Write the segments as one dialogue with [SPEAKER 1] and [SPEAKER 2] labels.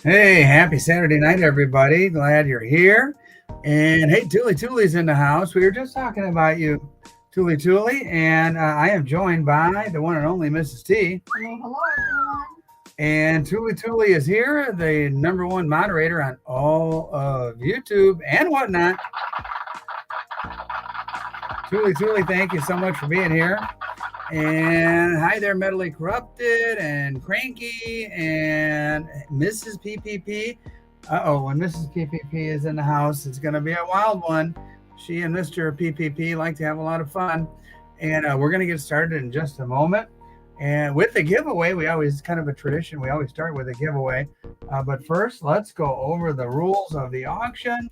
[SPEAKER 1] Hey, happy Saturday night, everybody. Glad you're here. And hey, TuliTuli's in the house. We were just talking about you, TuliTuli, and I am joined by the one and only Mrs. T.
[SPEAKER 2] Hello, hello, everyone.
[SPEAKER 1] And TuliTuli is here, the number one moderator on all of YouTube and whatnot. TuliTuli, thank you so much for being here. And hi there, Mentally Corrupted and Cranky and Mrs. PPP. When Mrs. PPP is in the house, it's going to be a wild one. She and Mr. PPP like to have a lot of fun. And we're going to get started in just a moment. And with the giveaway, we always kind of a tradition. We always start with a giveaway. But first, let's go over the rules of the auction.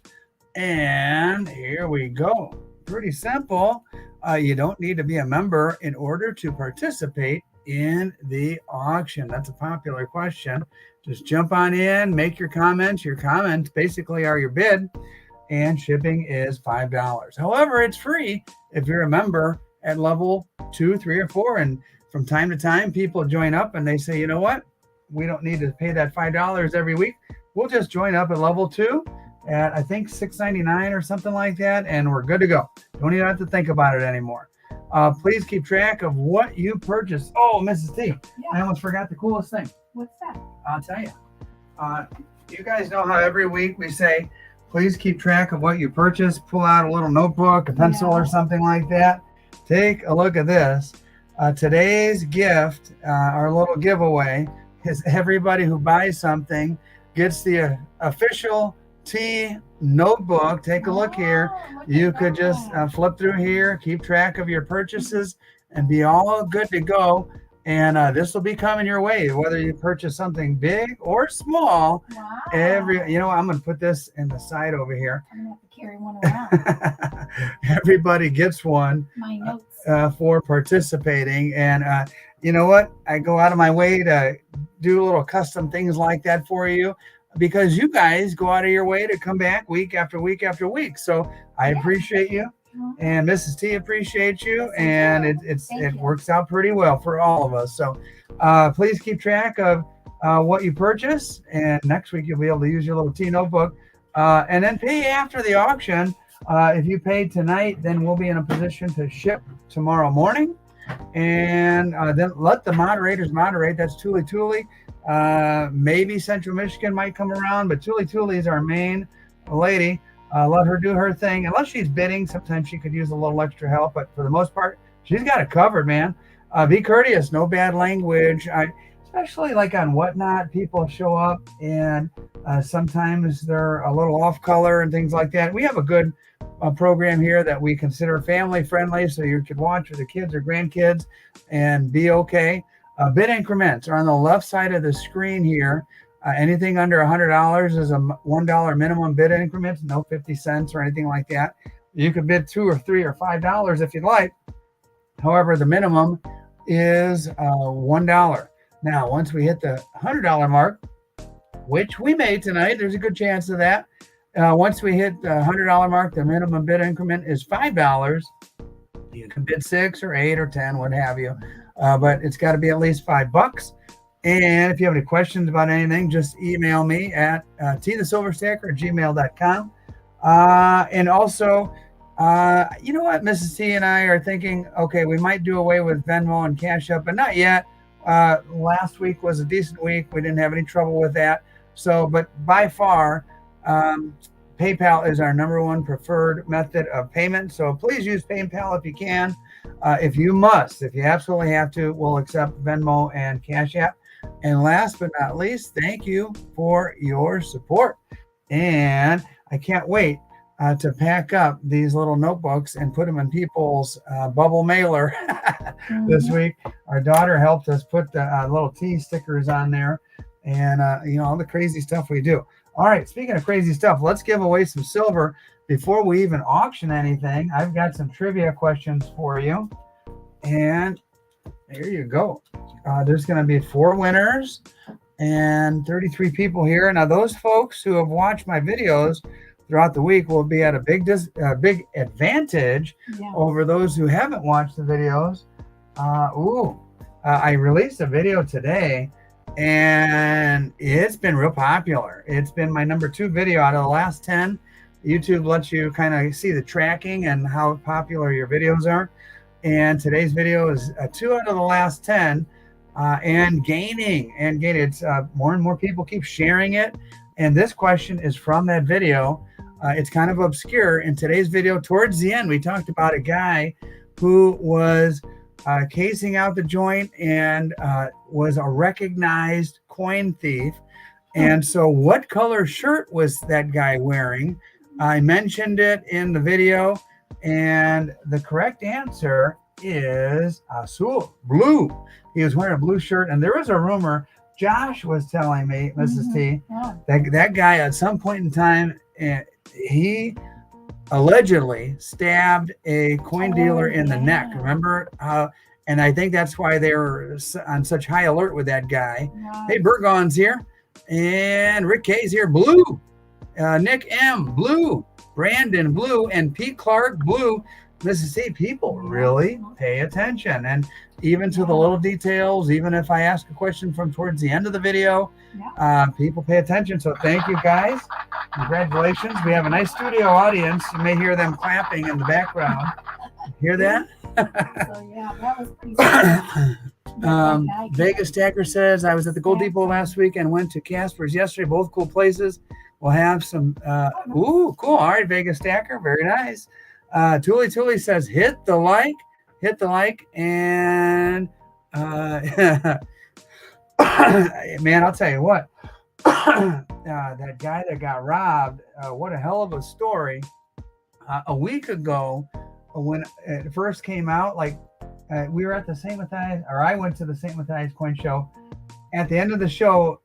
[SPEAKER 1] And here we go. Pretty simple. You don't need to be a member in order to participate in the auction. That's a popular question. Just jump on in, make your comments. Your comments basically are your bid, and shipping is $5. However, it's free if you're a member at level 2, 3, or 4. And from time to time, people join up and they say, you know what? We don't need to pay that $5 every week. We'll just join up at level 2 at I think $6.99 or something like that, and we're good to go. Don't even have to think about it anymore. Please keep track of what you purchased. Oh, Mrs. T, yeah. I almost forgot the coolest thing.
[SPEAKER 2] What's that?
[SPEAKER 1] I'll tell you. You guys know how every week we say, please keep track of what you purchased. Pull out a little notebook, a pencil, or something like that. Take a look at this. Today's gift, our little giveaway, is everybody who buys something gets the official T notebook. Take a look here. You could just flip through here, keep track of your purchases, and be all good to go. And this will be coming your way, whether you purchase something big or small.
[SPEAKER 2] Wow.
[SPEAKER 1] I'm going to put this in the side over here.
[SPEAKER 2] I'm going to have to carry one around.
[SPEAKER 1] Everybody gets one.
[SPEAKER 2] My notes.
[SPEAKER 1] For participating. And you know what? I go out of my way to do little custom things like that for you, because you guys go out of your way to come back week after week after week. So I appreciate you, and Mrs. T appreciates you, and it works out pretty well for all of us. So please keep track of what you purchase, and next week you'll be able to use your little T notebook, and then pay after the auction. If you pay tonight, then we'll be in a position to ship tomorrow morning, and then let the moderators moderate. That's TuliTuli. Maybe Central Michigan might come around, but TuliTuli is our main lady. Let her do her thing. Unless she's bidding, sometimes she could use a little extra help, but for the most part, she's got it covered, man. Be courteous, no bad language. Especially like on Whatnot, people show up and sometimes they're a little off color and things like that. We have a good program here that we consider family friendly, so you could watch with the kids or grandkids and be okay. Bid increments are on the left side of the screen here. Anything under $100 is a $1 minimum bid increment, no 50 cents or anything like that. You could bid $2 or $3 or $5 if you'd like. However, the minimum is $1. Now, once we hit the $100 mark, which we may tonight, there's a good chance of that. Once we hit the $100 mark, the minimum bid increment is $5. You can bid 6 or 8 or 10, what have you. But it's got to be at least $5. And if you have any questions about anything, just email me at tthesilverstacker@gmail.com. And also, you know what, Mrs. T and I are thinking, okay, we might do away with Venmo and Cash App, but not yet. Last week was a decent week. We didn't have any trouble with that. So, but by far, PayPal is our number one preferred method of payment. So please use PayPal if you can. If you must, if you absolutely have to, we'll accept Venmo and Cash App. And last but not least, thank you for your support. And I can't wait to pack up these little notebooks and put them in people's bubble mailer this week. Our daughter helped us put the little T stickers on there, and all the crazy stuff we do. All right, speaking of crazy stuff, let's give away some silver before we even auction anything. I've got some trivia questions for you, and there you go. There's going to be 4 winners and 33 people here. Now, those folks who have watched my videos throughout the week will be at a big advantage over those who haven't watched the videos. I released a video today, and it's been real popular. It's been my number 2 video out of the last 10. YouTube lets you kind of see the tracking and how popular your videos are. And today's video is 2 out of the last 10, and gaining. It's more and more people keep sharing it. And this question is from that video. It's kind of obscure. In today's video, towards the end, we talked about a guy who was casing out the joint and was a recognized coin thief. And so what color shirt was that guy wearing? I mentioned it in the video, and the correct answer is azul, blue. He was wearing a blue shirt, and there was a rumor, Josh was telling me, Mrs. T, that guy at some point in time, he allegedly stabbed a coin dealer in the neck. Remember? And I think that's why they were on such high alert with that guy. Hey, Burgon's here, and Rick K's here, blue. Nick M, blue. Brandon, blue. And Pete Clark, blue. Mrs. T, people really pay attention, and even to the little details. Even if I ask a question from towards the end of the video, people pay attention. So thank you, guys. Congratulations. We have a nice studio audience. You may hear them clapping in the background. Hear that?
[SPEAKER 2] So yeah, that was pretty
[SPEAKER 1] Vegas Stacker says, I was at the Gold Depot last week and went to Casper's yesterday. Both cool places. We'll have some cool. All right, Vegas Stacker, very nice. TuliTuli says, hit the like, and man, I'll tell you what, that guy that got robbed, what a hell of a story. A week ago, when it first came out, we were at the St. Matthias, or I went to the St. Matthias Coin Show. At the end of the show,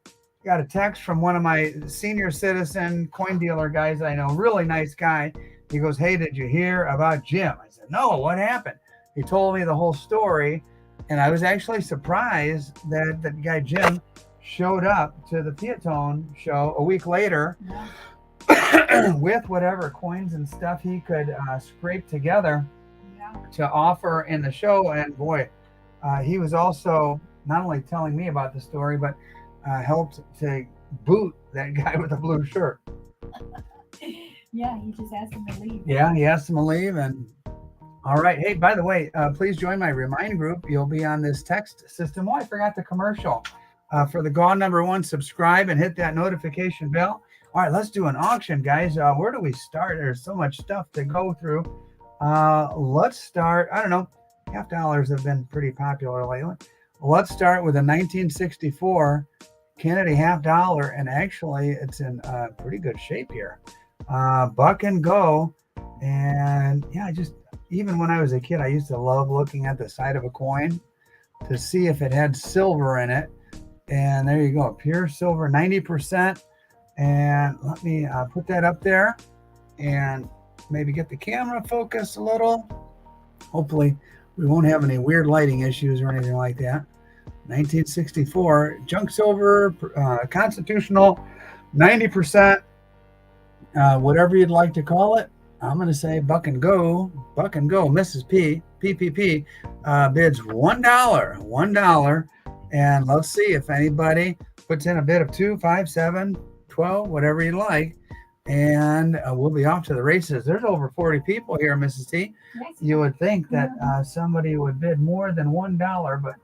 [SPEAKER 1] got a text from one of my senior citizen coin dealer guys I know, really nice guy. He goes, hey, did you hear about Jim? I said, no, what happened? He told me the whole story, and I was actually surprised that the guy Jim showed up to the Piatone show a week later with whatever coins and stuff he could scrape together to offer in the show. And boy, he was also not only telling me about the story, but helped to boot that guy with the blue shirt.
[SPEAKER 2] Yeah, he just asked him to leave.
[SPEAKER 1] Yeah, he asked him to leave. And all right. Hey, by the way, please join my Remind group. You'll be on this text system. Oh, I forgot the commercial. For the GAW #1, subscribe and hit that notification bell. All right, let's do an auction, guys. Where do we start? There's so much stuff to go through. Let's start. I don't know. $50 have been pretty popular lately. Let's start with a 1964 Kennedy $50, and actually it's in pretty good shape here. Buck and go. And yeah, even when I was a kid, I used to love looking at the side of a coin to see if it had silver in it. And there you go, pure silver, 90%. And let me put that up there and maybe get the camera focused a little. Hopefully we won't have any weird lighting issues or anything like that. 1964 junk silver, constitutional, 90%, whatever you'd like to call it. I'm going to say buck and go. Mrs. PPP bids $1. And let's see if anybody puts in a bid of 2, 5, 7, 12, whatever you like. And we'll be off to the races. There's over 40 people here, Mrs. T. You would think that somebody would bid more than $1, but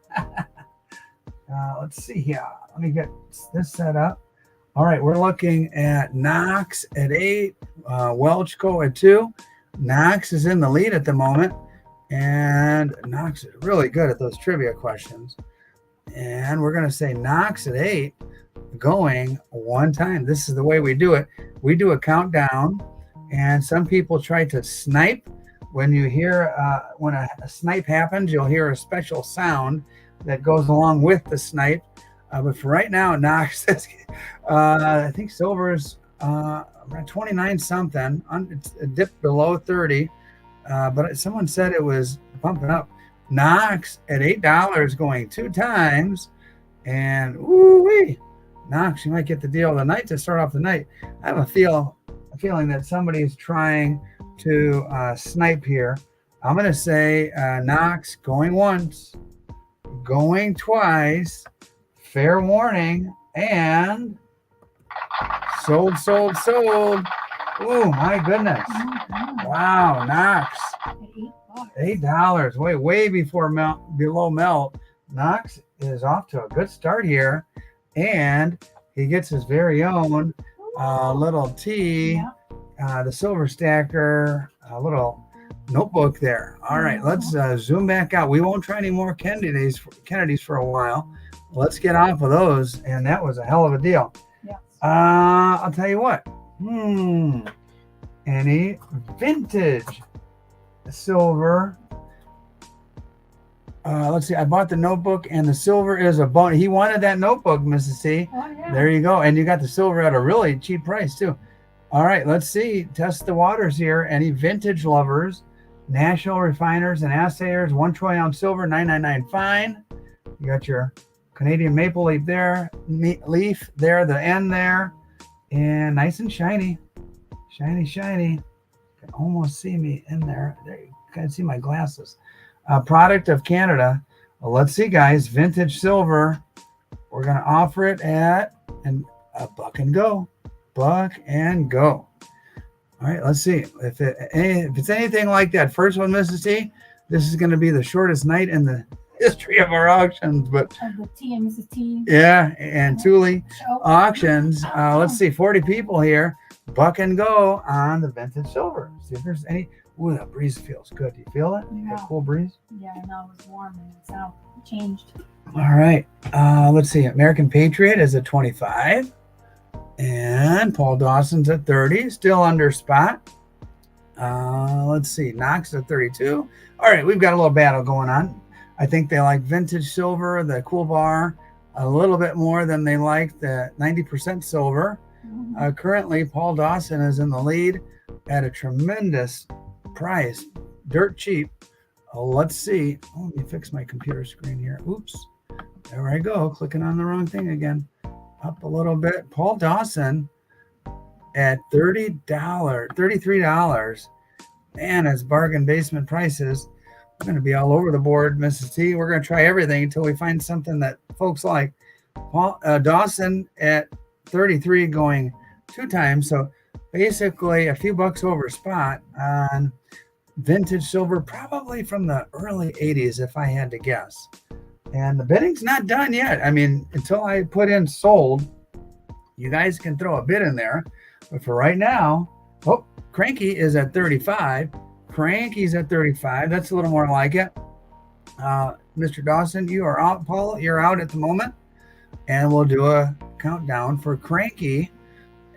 [SPEAKER 1] let's see here. Let me get this set up. All right, we're looking at Knox at 8, Welchco at 2. Knox is in the lead at the moment, and Knox is really good at those trivia questions. And we're going to say Knox at 8, going one time. This is the way we do it. We do a countdown, and some people try to snipe. When you hear, when a snipe happens, you'll hear a special sound that goes along with the snipe. But for right now, Knox says, I think silver's around 29 something. It's dipped below 30, but someone said it was pumping up. Knox at $8 going 2 times, and ooh-wee, Knox, you might get the deal of the night to start off the night. I have a feeling that somebody's trying to snipe here. I'm going to say Knox going once, going twice, fair warning, and sold. Oh my goodness. Wow, Knox. $8. Way below melt. Knox is off to a good start here, and he gets his very own little T, the silver stacker, a little notebook there. All right, let's zoom back out. We won't try any more Kennedys for a while. Let's get off of those, and that was a hell of a deal.
[SPEAKER 2] Yes.
[SPEAKER 1] I'll tell you what. Any vintage silver. Let's see. I bought the notebook, and the silver is a bonus. He wanted that notebook, Mrs. C.
[SPEAKER 2] Oh, yeah.
[SPEAKER 1] There you go. And you got the silver at a really cheap price, too. All right, let's see. Test the waters here. Any vintage lovers, national refiners and assayers, 1 troy ounce silver, $9.99 fine. You got your Canadian maple leaf there, the end there, and nice and shiny. Shiny. You can almost see me in there. There you can see my glasses. Product of Canada. Well, let's see, guys. Vintage silver. We're going to offer it at a buck and go. All right, let's see. If it's anything like that first one, Mrs. T, this is going to be the shortest night in the history of our auctions. But
[SPEAKER 2] the T and Mrs. T.
[SPEAKER 1] Yeah, and Tuli auctions. Let's see, 40 people here. Buck and go on the vintage silver. See if there's any. Ooh, that breeze feels good. Do you feel it?
[SPEAKER 2] Yeah.
[SPEAKER 1] That cool breeze?
[SPEAKER 2] Yeah, I know. It was warm and it's now changed.
[SPEAKER 1] All right. Let's see. American Patriot is at 25. And Paul Dawson's at 30. Still under spot. Let's see. Knox at 32. All right. We've got a little battle going on. I think they like vintage silver, the cool bar, a little bit more than they like the 90% silver. Currently, Paul Dawson is in the lead at a tremendous price, dirt cheap. Let's see. Let me fix my computer screen here. Oops. There I go. Clicking on the wrong thing again. Up a little bit. Paul Dawson at $33. Man, as bargain basement prices. We're going to be all over the board, Mrs. T. We're going to try everything until we find something that folks like. Paul Dawson at 33 going 2 times. So basically a few bucks over spot on vintage silver, probably from the early 80s, if I had to guess. And the bidding's not done yet. I mean, until I put in sold, you guys can throw a bid in there. But for right now, Cranky is at 35. Cranky's at 35. That's a little more like it. Mr. Dawson, you are out. Paul, you're out at the moment. And we'll do a countdown for Cranky.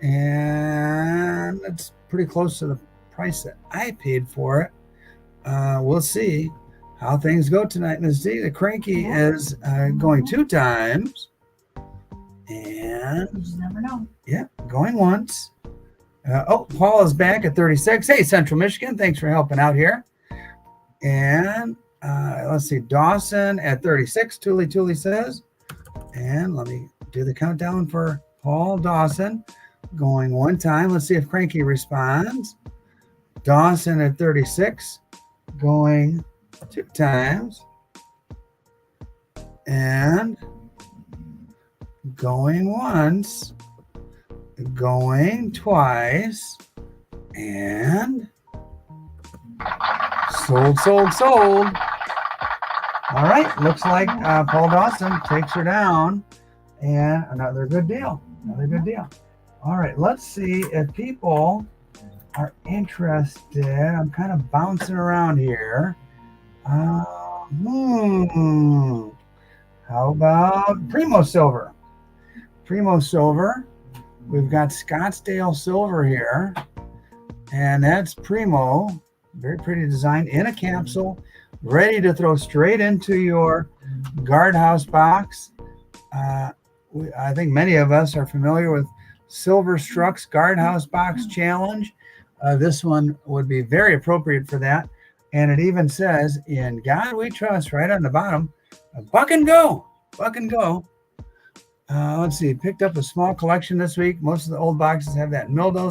[SPEAKER 1] And it's pretty close to the price that I paid for it. We'll see how things go tonight, Ms. D. The Cranky is going 2 times. And
[SPEAKER 2] you just never know.
[SPEAKER 1] Yeah, going once. Paul is back at 36. Hey, Central Michigan, thanks for helping out here. And let's see, Dawson at 36, TuliTuli says. And let me do the countdown for Paul Dawson. Going 1 time. Let's see if Cranky responds. Dawson at 36. Going 2 times. And going once. Going twice. And sold. All right. Looks like Paul Dawson takes her down. And another good deal. All right. Let's see if people are interested. I'm kind of bouncing around here. How about Primo Silver? We've got Scottsdale Silver here. And that's Primo. Very pretty design in a capsule. Ready to throw straight into your guardhouse box. I think many of us are familiar with Silver Struck's Guardhouse Box Challenge. This one would be very appropriate for that. And it even says, "In God We Trust," right on the bottom. Buck and go. Let's see. Picked up a small collection this week. Most of the old boxes have that mildew.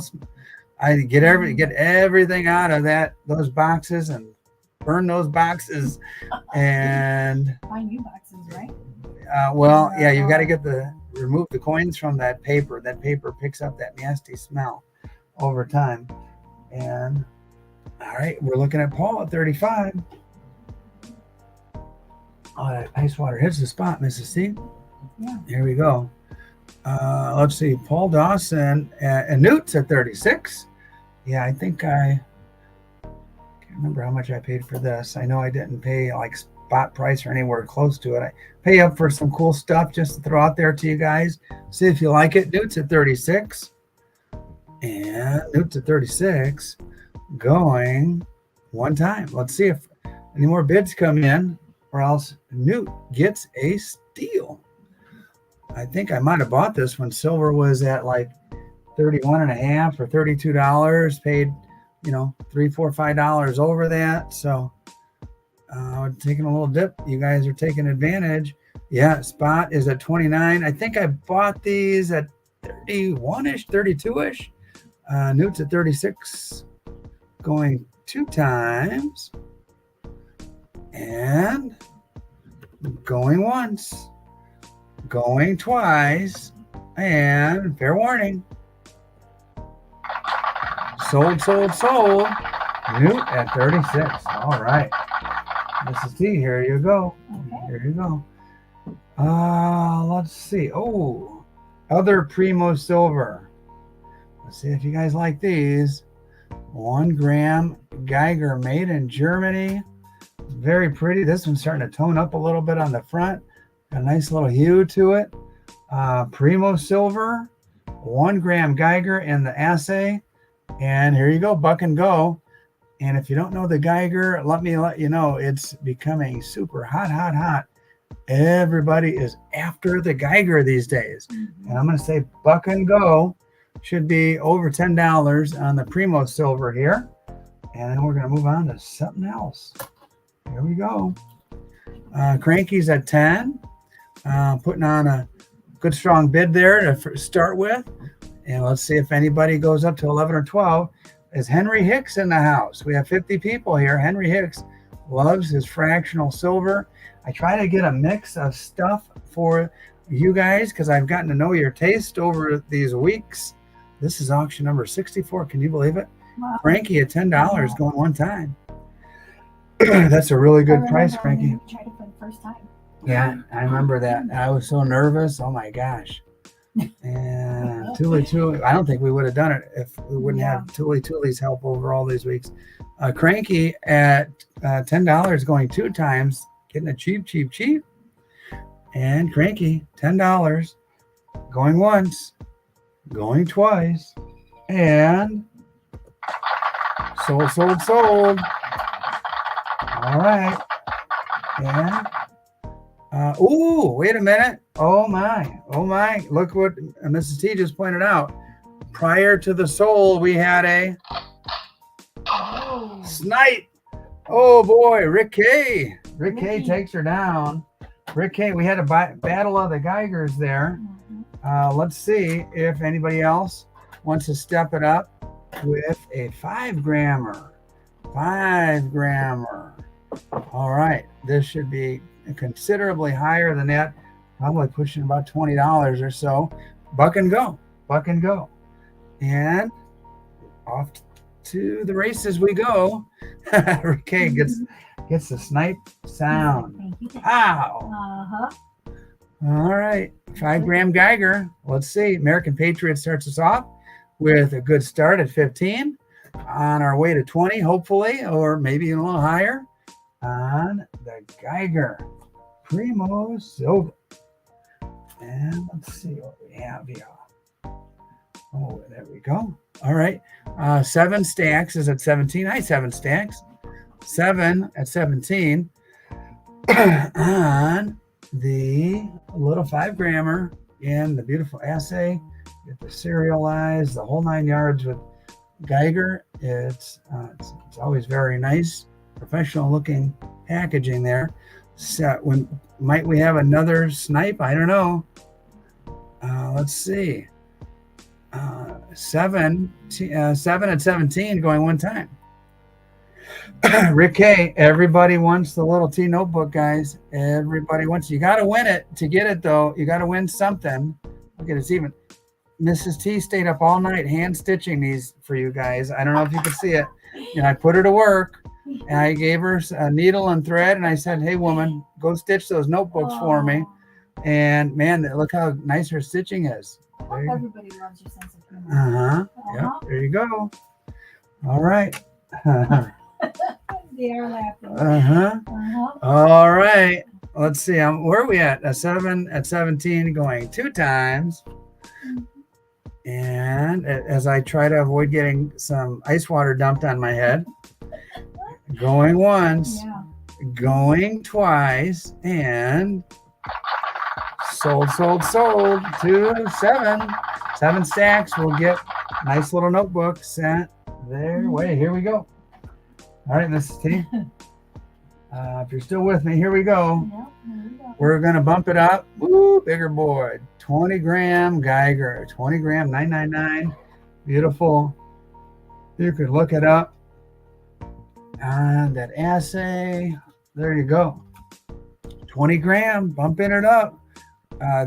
[SPEAKER 1] I get everything out of those boxes and burn those boxes. And
[SPEAKER 2] Buy new boxes, right?
[SPEAKER 1] well, yeah, you got to remove the coins from that paper. That paper picks up that nasty smell over time. And all right, we're looking at Paul at 35. Oh, that ice water hits the spot, Mrs. C.
[SPEAKER 2] Yeah.
[SPEAKER 1] Here we go. Let's see, Paul Dawson and Newt's at 36. Yeah, I think I can't remember how much I paid for this. I know I didn't pay like spot price or anywhere close to it. I pay up for some cool stuff just to throw out there to you guys. See if you like it. Newt's at 36. And Newt's at 36. Going one time. Let's see if any more bids come in, or else Newt gets a steal. I think I might have bought this when silver was at like 31 and a half or $32, paid, $3, $4, $5 over that. So taking a little dip. You guys are taking advantage. Yeah, spot is at 29. I think I bought these at 31-ish, 32-ish. Newt's at 36, going two times and going once. Going twice, and fair warning. Sold. Newt at 36. All right. Mrs. T, here you go.
[SPEAKER 2] Okay.
[SPEAKER 1] Here you go. Let's see. Oh, other Primo silver. Let's see if you guys like these. 1 gram Geiger, made in Germany. Very pretty. This one's starting to tone up a little bit on the front. A nice little hue to it. Primo silver, 1 gram Geiger in the assay. And here you go, buck and go. And if you don't know the Geiger, let me let you know, it's becoming super hot. Everybody is after the Geiger these days. And I'm going to say buck and go should be over $10 on the Primo silver here. And then we're going to move on to something else. Here we go. Cranky's at 10. Putting on a good strong bid there to start with. And let's see if anybody goes up to 11 or 12. Is Henry Hicks in the house? We have 50 people here. Henry Hicks loves his fractional silver. I try to get a mix of stuff for you guys because I've gotten to know your taste over these weeks. This is auction number 64. Can you believe it?
[SPEAKER 2] Wow.
[SPEAKER 1] Cranky at $10 going one time. That's a really good price, Cranky.
[SPEAKER 2] You tried it for the first time.
[SPEAKER 1] Yeah, I remember that. I was so nervous. Oh my gosh. And TuliTuli, I don't think we would have done it if we wouldn't have TuliTuli's help over all these weeks. Cranky at $10 going two times, getting it cheap. And Cranky, $10 going once, going twice, and sold. All right. And wait a minute. Oh my. Look what Mrs. T just pointed out. Prior to the sold, we had a snipe. Oh boy, Rick K. Rick K takes her down. Rick K, we had a battle of the Geigers there. Let's see if anybody else wants to step it up with a 5-grammer. 5-grammer. All right, this should be considerably higher than that, probably pushing about $20 or so. Buck and go. And off to the races we go. Ricky gets the snipe sound. Ow. All right, 5-gram Geiger. Let's see. American Patriot starts us off with a good start at 15. On our way to 20, hopefully, or maybe a little higher. On the Geiger Primo silver. And let's see what we have here. Oh, there we go. All right. 7 stacks is at 17. Hi, 7 stacks. 7 at 17. On the little 5-grammer in the beautiful assay. Get the serialized, the whole 9 yards with Geiger. It's always very nice. Professional looking packaging there. So might we have another snipe? I don't know. Let's see. 7 at 17 going one time. Rick K, everybody wants the little T notebook, guys. Everybody wants. You got to win it to get it, though. You got to win something. Look at it's even. Mrs. T stayed up all night hand stitching these for you guys. I don't know if you can see it. And I put her to work. And I gave her a needle and thread, and I said, "Hey, woman, go stitch those notebooks for me." And man, look how nice her stitching is.
[SPEAKER 2] Everybody loves your sense of humor.
[SPEAKER 1] Yep. There you go. All right.
[SPEAKER 2] They are laughing.
[SPEAKER 1] All right. Let's see. Where are we at? At 17, going 2 times. And as I try to avoid getting some ice water dumped on my head, going once, going twice, and sold. 2, 7. 7 stacks. We'll get nice little notebook sent their way. Here we go. All right, Mrs. T. If you're still with me, here we go. We're going to bump it up. Woo, bigger board. 20 gram Geiger. 20 gram, 999. Beautiful. You could look it up on that assay. There you go. 20 gram, bumping it up.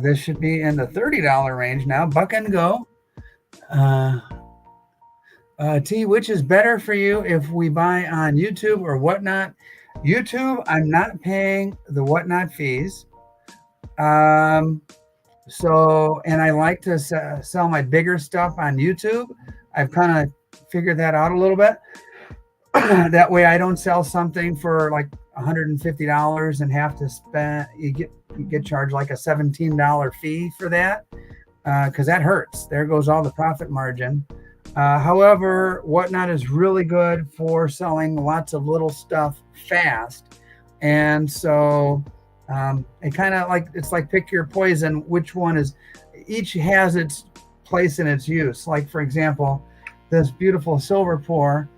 [SPEAKER 1] This should be in the $30 range now. Buck and go. T, which is better for you if we buy on YouTube or Whatnot? YouTube, I'm not paying the Whatnot fees. And I like to sell my bigger stuff on YouTube. I've kind of figured that out a little bit. That way I don't sell something for like $150 and have to spend, you get charged like a $17 fee for that. Because that hurts. There goes all the profit margin. However, Whatnot is really good for selling lots of little stuff fast. And so it kind of like, it's like pick your poison. Which one is, each has its place and its use. Like, for example, this beautiful silver pour.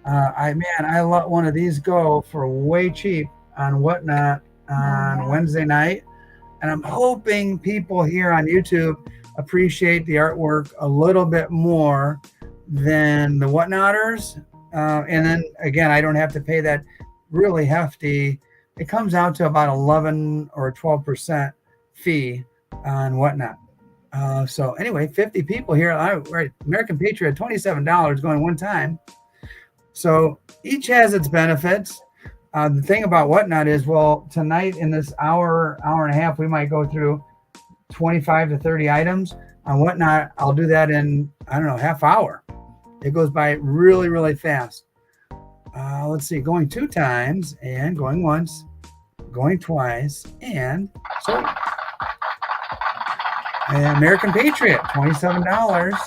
[SPEAKER 1] I let one of these go for way cheap on Whatnot on Wednesday night. And I'm hoping people here on YouTube appreciate the artwork a little bit more than the Whatnotters. And then again, I don't have to pay that really hefty. It comes out to about 11 or 12% fee on Whatnot. So anyway, 50 people here. Right, American Patriot, $27 going one time. So each has its benefits. The thing about Whatnot is, well, tonight in this hour and a half, we might go through 25 to 30 items. On Whatnot, I'll do that in, I don't know, half hour. It goes by really, really fast. Let's see, going 2 times and going once, going twice, and so American Patriot, $27.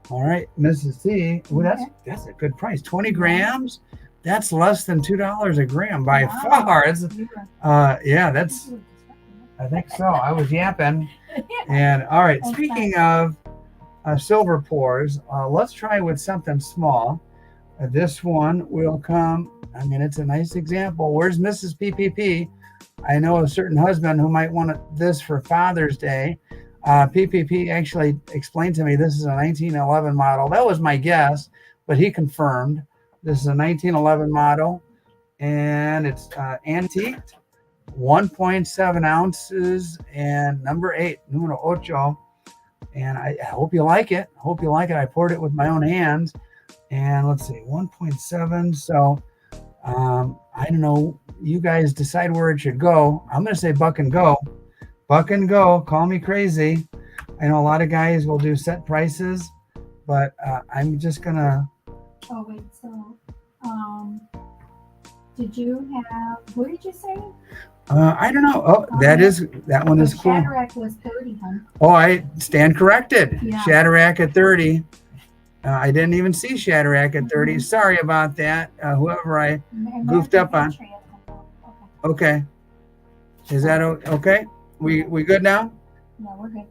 [SPEAKER 1] All right, Mrs. C. Ooh, that's a good price. 20 grams. That's less than $2 a gram by far. It's, that's. I think so. I was yapping. And all right, speaking of silver pours, let's try with something small. This one will come. I mean, it's a nice example. Where's Mrs. PPP? I know a certain husband who might want this for Father's Day. PPP actually explained to me this is a 1911 model. That was my guess, but he confirmed this is a 1911 model, and it's antiqued, 1.7 ounces, and number 8, numero ocho. And I hope you like it. I poured it with my own hands, and let's see, 1.7. So I don't know. You guys decide where it should go. I'm going to say buck and go. Buck and go. Call me crazy. I know a lot of guys will do set prices, but I'm just going to.
[SPEAKER 2] Oh, wait. So did you have, what did you say?
[SPEAKER 1] I don't know. Oh, that one is cool.
[SPEAKER 2] Shadrack was 30, huh?
[SPEAKER 1] Oh, I stand corrected.
[SPEAKER 2] Yeah.
[SPEAKER 1] Shadrack at 30. I didn't even see Shadrack at 30. Sorry about that. Whoever I goofed up on. Okay. Is that okay? We good now?
[SPEAKER 2] No, we're good.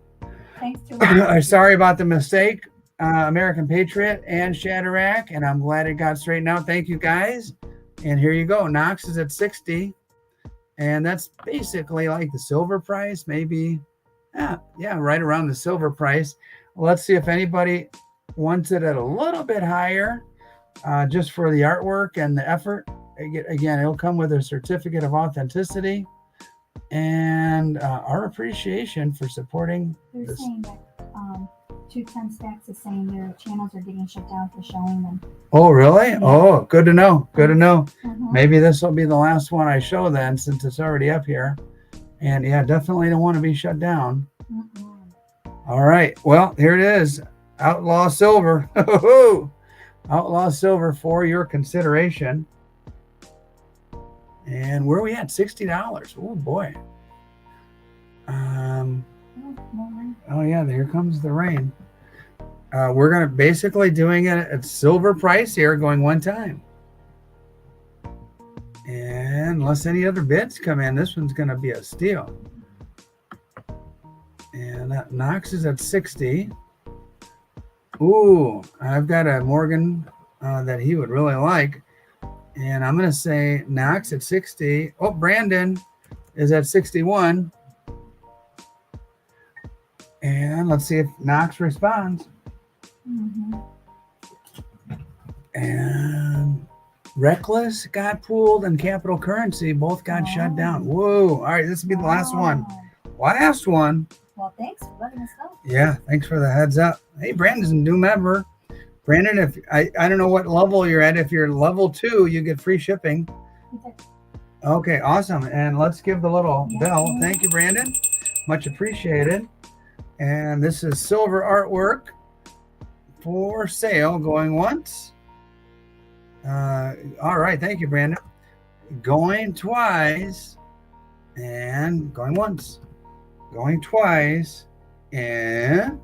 [SPEAKER 2] Thanks, Julie.
[SPEAKER 1] Sorry about the mistake. American Patriot and Shadrack, and I'm glad it got straightened out. Thank you, guys. And here you go. Knox is at 60. And that's basically like the silver price, maybe. Yeah, right around the silver price. Let's see if anybody wants it at a little bit higher. just for the artwork and the effort. Again, it'll come with a certificate of authenticity and our appreciation for supporting
[SPEAKER 2] They're
[SPEAKER 1] this.
[SPEAKER 2] saying that 210 Stacks is saying their channels are getting shut down for showing them.
[SPEAKER 1] Oh, really?
[SPEAKER 2] Yeah.
[SPEAKER 1] Oh, good to know. Good to know.
[SPEAKER 2] Mhm.
[SPEAKER 1] Maybe this will be the last one I show then, since it's already up here. And yeah, definitely don't want to be shut down.
[SPEAKER 2] Mm-mm.
[SPEAKER 1] All right. Well, here it is. Outlaw Silver. Outlaw Silver for your consideration. And where are we at? $60. Oh boy. Oh yeah, here comes the rain. We're gonna basically doing it at silver price here, going one time. And unless any other bids come in, this one's gonna be a steal. And that Knox is at 60. Ooh, I've got a Morgan that he would really like. And I'm going to say Knox at 60. Oh, Brandon is at 61. And let's see if Knox responds.
[SPEAKER 2] Mm-hmm.
[SPEAKER 1] And Reckless got pulled and Capital Currency both got shut down. Whoa. All right, this will be the last one. Last one.
[SPEAKER 2] Well, thanks for letting us know.
[SPEAKER 1] Yeah, thanks for the heads up. Hey, Brandon's a new member. Brandon, if I don't know what level you're at. If you're level 2, you get free shipping. Okay, awesome. And let's give the little bell. Thank you, Brandon. Much appreciated. And this is silver artwork for sale, going once. All right, thank you, Brandon. Going twice and going once. Going twice and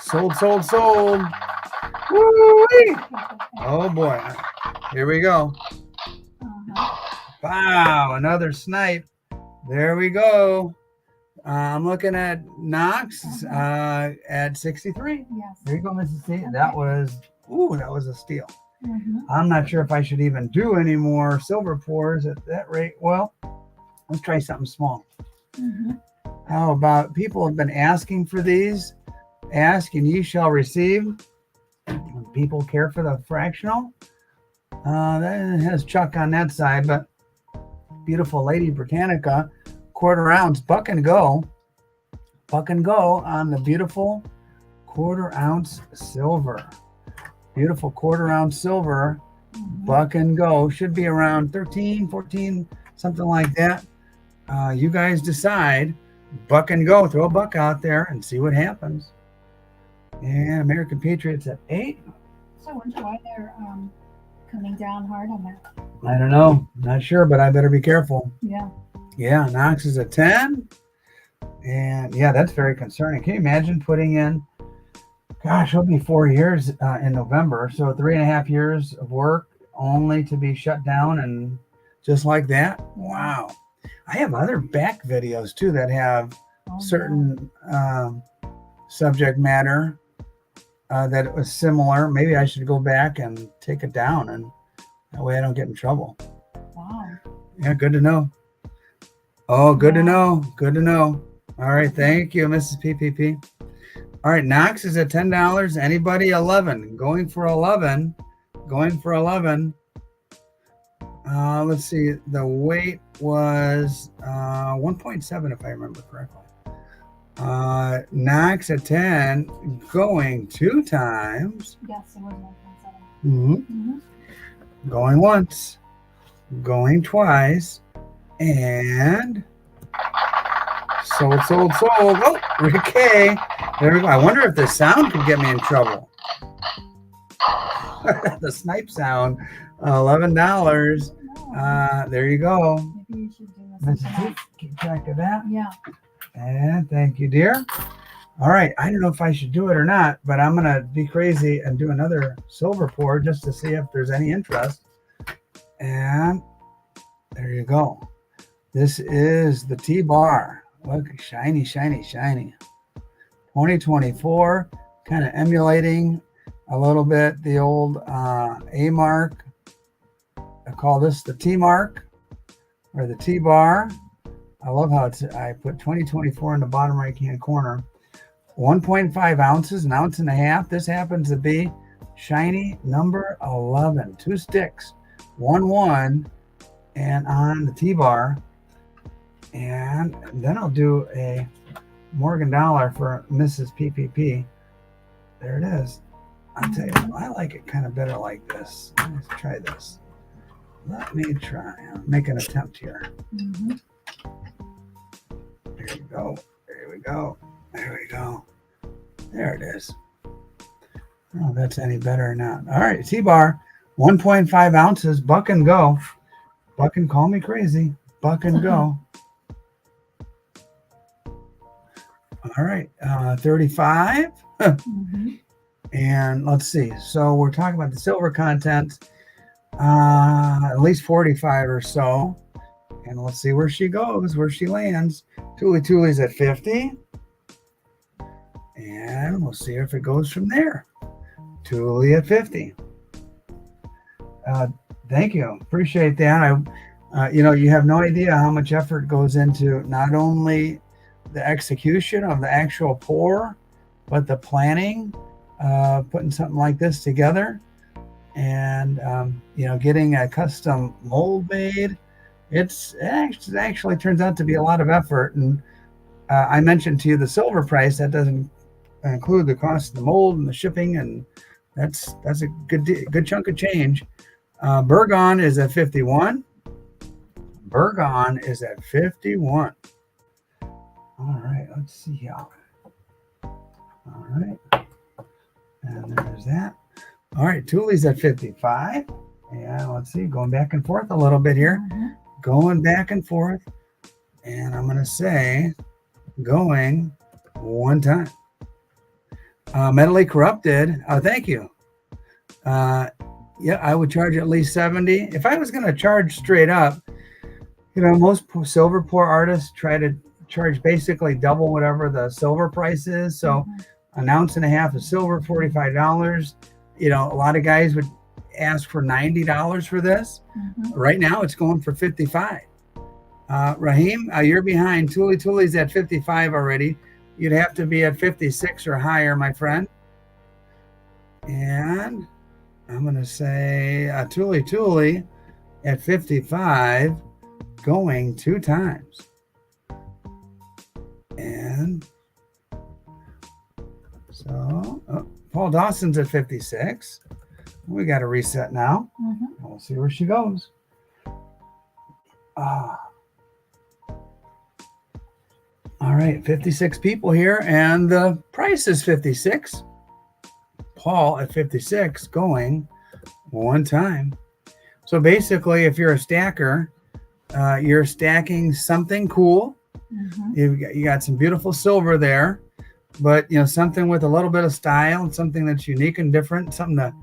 [SPEAKER 1] sold. Woo-wee. Oh boy, here we go. Wow, another snipe. There we go. I'm looking at Knox at 63.
[SPEAKER 2] Yes.
[SPEAKER 1] There you go, Mrs. C. That was a steal.
[SPEAKER 2] Mm-hmm.
[SPEAKER 1] I'm not sure if I should even do any more silver pours at that rate. Well, let's try something small.
[SPEAKER 2] Mm-hmm.
[SPEAKER 1] How about, people have been asking for these? Ask and ye shall receive. When people care for the fractional. That has Chuck on that side, but beautiful Lady Britannica, quarter ounce, buck and go on the beautiful quarter ounce silver. Beautiful quarter ounce silver, buck and go, should be around 13, 14, something like that. You guys decide. Buck and go, throw a buck out there and see what happens. And American Patriots at 8.
[SPEAKER 2] So I wonder why they're coming down hard on that.
[SPEAKER 1] I don't know, not sure, but I better be careful.
[SPEAKER 2] Yeah.
[SPEAKER 1] Knox is at 10. And yeah, that's very concerning. Can you imagine putting in, gosh, it'll be 4 years in November, so 3.5 years of work only to be shut down, and just like that. Wow. I have other back videos too that have certain subject matter that was similar. Maybe I should go back and take it down, and that way I don't get in trouble.
[SPEAKER 2] Wow.
[SPEAKER 1] Yeah, good to know. Oh, good to know. Good to know. All right, thank you, Mrs. PPP. All right, Knox is at $10. Anybody 11? Going for 11. Going for 11. Let's see. The weight was 1.7, if I remember correctly. Knox at 10, going 2 times.
[SPEAKER 2] Yes, it was 1.7.
[SPEAKER 1] Mm-hmm. Going once, going twice, and sold. Oh, Ricky. There we go. I wonder if the sound could get me in trouble. The snipe sound, $11. There you go.
[SPEAKER 2] Maybe you should do
[SPEAKER 1] Let's keep track of that.
[SPEAKER 2] Yeah.
[SPEAKER 1] And thank you, dear. All right. I don't know if I should do it or not, but I'm going to be crazy and do another silver pour just to see if there's any interest. And there you go. This is the T-bar. Look, shiny. 2024, kind of emulating a little bit the old A mark. I call this the T mark or the T-bar. I love how I put 2024 in the bottom right-hand corner. 1.5 ounces, an ounce and a half. This happens to be shiny number 11. 2 sticks, 1 1, and on the T-bar. And then I'll do a Morgan dollar for Mrs. PPP. There it is. I'll tell you, I like it kind of better like this. Let's try this. Let me try. I'll make an attempt here.
[SPEAKER 2] Mm-hmm.
[SPEAKER 1] There you go. There we go. There we go. There it is. I don't know if that's any better or not. All right, T-bar, 1.5 ounces. Buck and go. Buck and call me crazy. Buck and go. All right, 35.
[SPEAKER 2] Mm-hmm.
[SPEAKER 1] And let's see. So we're talking about the silver content, at least 45 or so. And let's see where she goes, where she lands. TuliTuli's at 50. And we'll see if it goes from there. Tuli at 50. Thank you. Appreciate that. You have no idea how much effort goes into not only the execution of the actual pour, but the planning, putting something like this together, and getting a custom mold made. It actually turns out to be a lot of effort. And I mentioned to you the silver price. That doesn't include the cost of the mold and the shipping, and that's a good chunk of change. Burgon is at 51. Burgon is at 51. All right, let's see here. All right, and there's that. All right, Tuli's at 55. And let's see, going back and forth a little bit here.
[SPEAKER 2] Mm-hmm.
[SPEAKER 1] Going back and forth. And I'm going to say going 1 time. Mentally corrupted. Thank you. Yeah, I would charge at least 70. If I was going to charge straight up, most silver pour artists try to charge basically double whatever the silver price is. So an ounce and a half of silver, $45. A lot of guys would ask for $90 for this.
[SPEAKER 2] Mm-hmm.
[SPEAKER 1] Right now it's going for 55. Raheem, you're behind. TuliTuli's at 55 already. You'd have to be at 56 or higher, my friend. And I'm going to say TuliTuli at 55, going 2 times. And so Paul Dawson's at 56. We got to reset now.
[SPEAKER 2] Mm-hmm.
[SPEAKER 1] We'll see where she goes. All right, 56 people here, and the price is 56. Paul at 56, going 1 time. So basically, if you're a stacker, you're stacking something cool.
[SPEAKER 2] Mm-hmm.
[SPEAKER 1] You got some beautiful silver there, but something with a little bit of style and something that's unique and different. Something that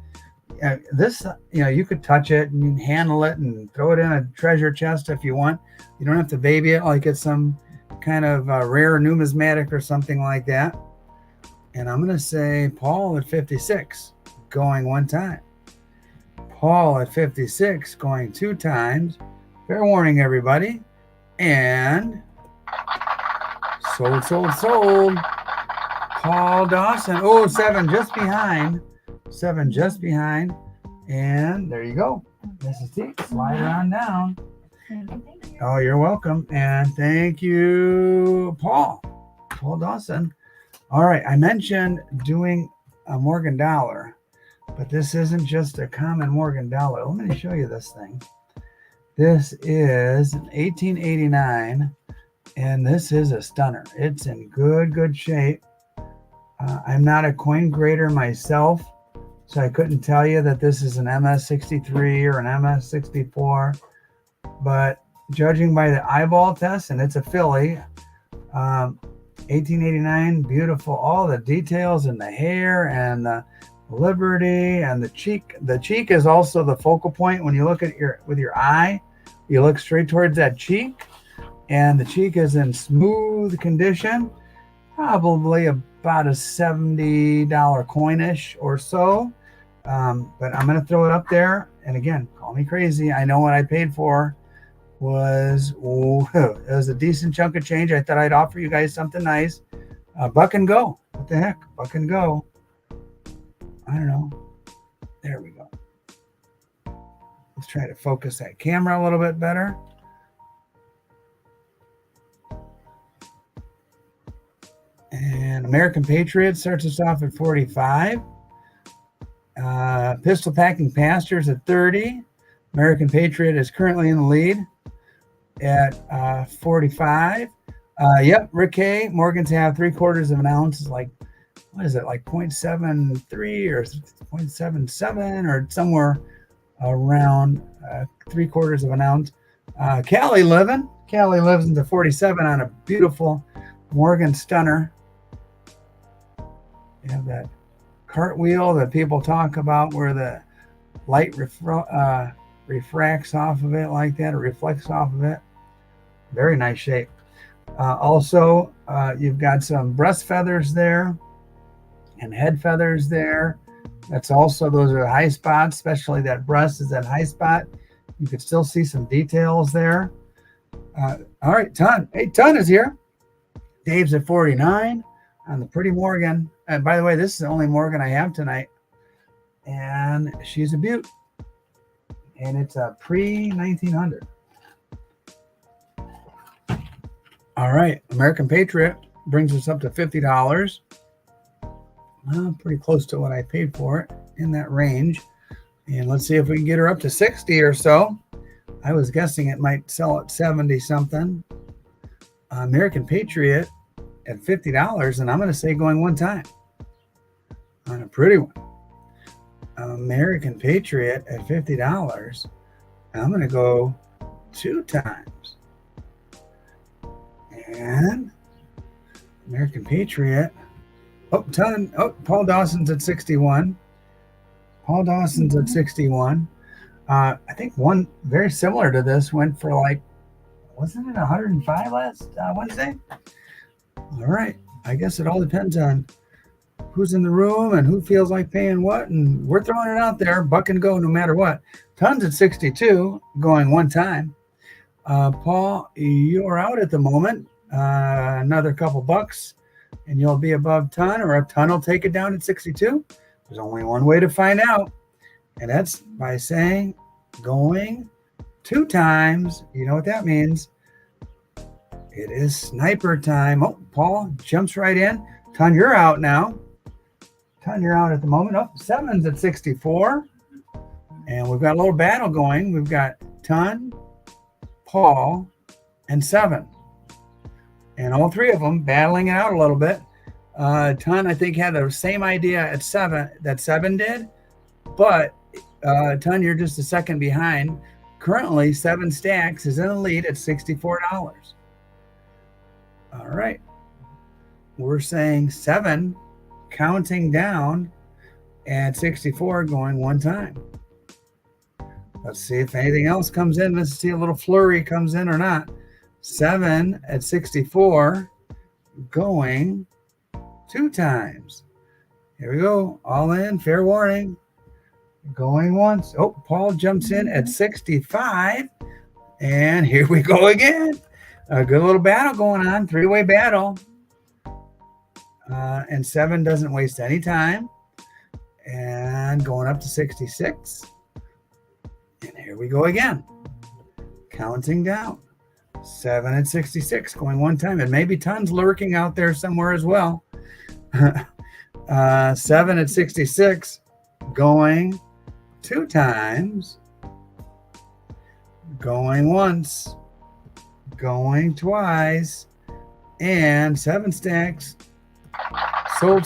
[SPEAKER 1] you could touch it and handle it and throw it in a treasure chest if you want. You don't have to baby it like it's some kind of rare numismatic or something like that. And I'm going to say Paul at 56, going 1 time. Paul at 56, going 2 times. Fair warning, everybody. And sold. Paul Dawson. 7 just behind. 7 just behind. And there you go. Mrs. T, slide her on down.
[SPEAKER 2] Thank you.
[SPEAKER 1] Oh, you're welcome. And thank you, Paul Dawson. All right. I mentioned doing a Morgan dollar, but this isn't just a common Morgan dollar. Let me show you this thing. This is an 1889, and this is a stunner. It's in good shape. I'm not a coin grader myself, so I couldn't tell you that this is an MS63 or an MS64, but judging by the eyeball test, and it's a Philly, 1889, beautiful. All the details in the hair and the Liberty and the cheek. The cheek is also the focal point. When you look at with your eye, you look straight towards that cheek, and the cheek is in smooth condition, probably about a $70 coinish or so. But I'm going to throw it up there. And again, call me crazy. I know what I paid for was a decent chunk of change. I thought I'd offer you guys something nice. Buck and go. What the heck? Buck and go. I don't know. There we go. Let's try to focus that camera a little bit better. And American Patriot starts us off at 45. Pistol Packing Pastors at 30. American Patriot is currently in the lead at 45. Yep, Rick K. Morgan's have 3/4 of an ounce. Like, what is it? Like 0.73 or 0.77 or somewhere around 3/4 of an ounce. Callie lives into 47 on a beautiful Morgan Stunner. You have that cartwheel that people talk about where the light refracts off of it like that, or reflects off of it. Very nice shape. Also, you've got some breast feathers there and head feathers there. That's also, those are high spots, especially that breast is that high spot. You can still see some details there. All right, Ton. Hey, Ton is here. Dave's at 49 on the pretty Morgan. And by the way, this is the only Morgan I have tonight. And she's a beaut. And it's a pre-1900. All right, American Patriot brings us up to $50. Pretty close to what I paid for it, in that range. And let's see if we can get her up to 60 or so. I was guessing it might sell at 70 something. American Patriot at $50, and I'm going to say going one time on a pretty one. American Patriot at $50. I'm going to go 2 times. And American Patriot. Ton. Paul Dawson's at 61. Paul Dawson's at 61. I think one very similar to this went for like, wasn't it 105 last Wednesday? All right. I guess it all depends on who's in the room and who feels like paying what. And we're throwing it out there, buck and go no matter what. Ton's at 62, going one time. Paul, you're out at the moment. Another couple bucks and you'll be above Ton, or a Ton will take it down at 62. There's only one way to find out, and that's by saying going 2 times. You know what that means. It is sniper time. Oh, Paul jumps right in. Ton, you're out now. Ton, you're out at the moment. 7's at 64. And we've got a little battle going. We've got Ton, Paul, and 7. And all 3 of them battling it out a little bit. Ton, I think, had the same idea at 7 that 7 did. But Ton, you're just a second behind. Currently, 7 Stacks is in the lead at $64. All right. We're saying 7 counting down at 64, going one time. Let's see if anything else comes in. Let's see a little flurry comes in or not. 7 at 64, going 2 times. Here we go. All in. Fair warning. Going once. Oh, Paul jumps in at 65. And here we go again. A good little battle going on. 3-way battle. And 7 doesn't waste any time. And going up to 66. And here we go again. Counting down. 7 at 66, going one time. And maybe Ton's lurking out there somewhere as well. 7 at 66, going 2 times. Going once. Going twice. And 7 Stacks. Sold.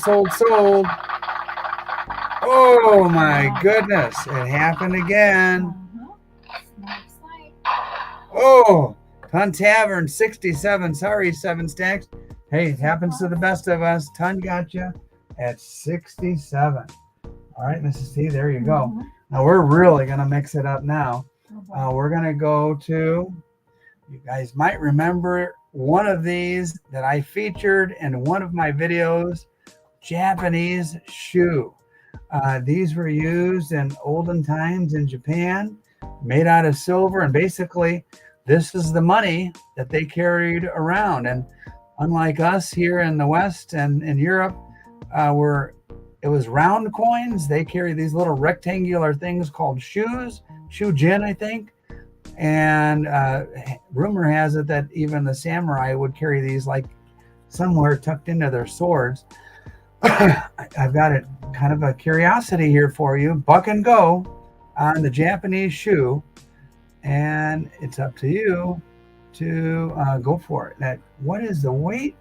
[SPEAKER 1] Oh my goodness. It happened again. Oh, Ton Tavern 67. Sorry, 7 Stacks. Hey, it happens to the best of us. Ton got you at 67. All right, Mrs. T, there you go. Now we're really going to mix it up now. We're going to go to, you guys might remember one of these that I featured in one of my videos, Japanese shoe. These were used in olden times in Japan, made out of silver, and basically this is the money that they carried around. And unlike us here in the West and in Europe, where It was round coins. They carry these little rectangular things called shoes, shoe gin, I think. And rumor has it that even the samurai would carry these like somewhere tucked into their swords. I've got it kind of a curiosity here for you. Buck and go on the Japanese shoe, and it's up to you to go for it. That what is the weight?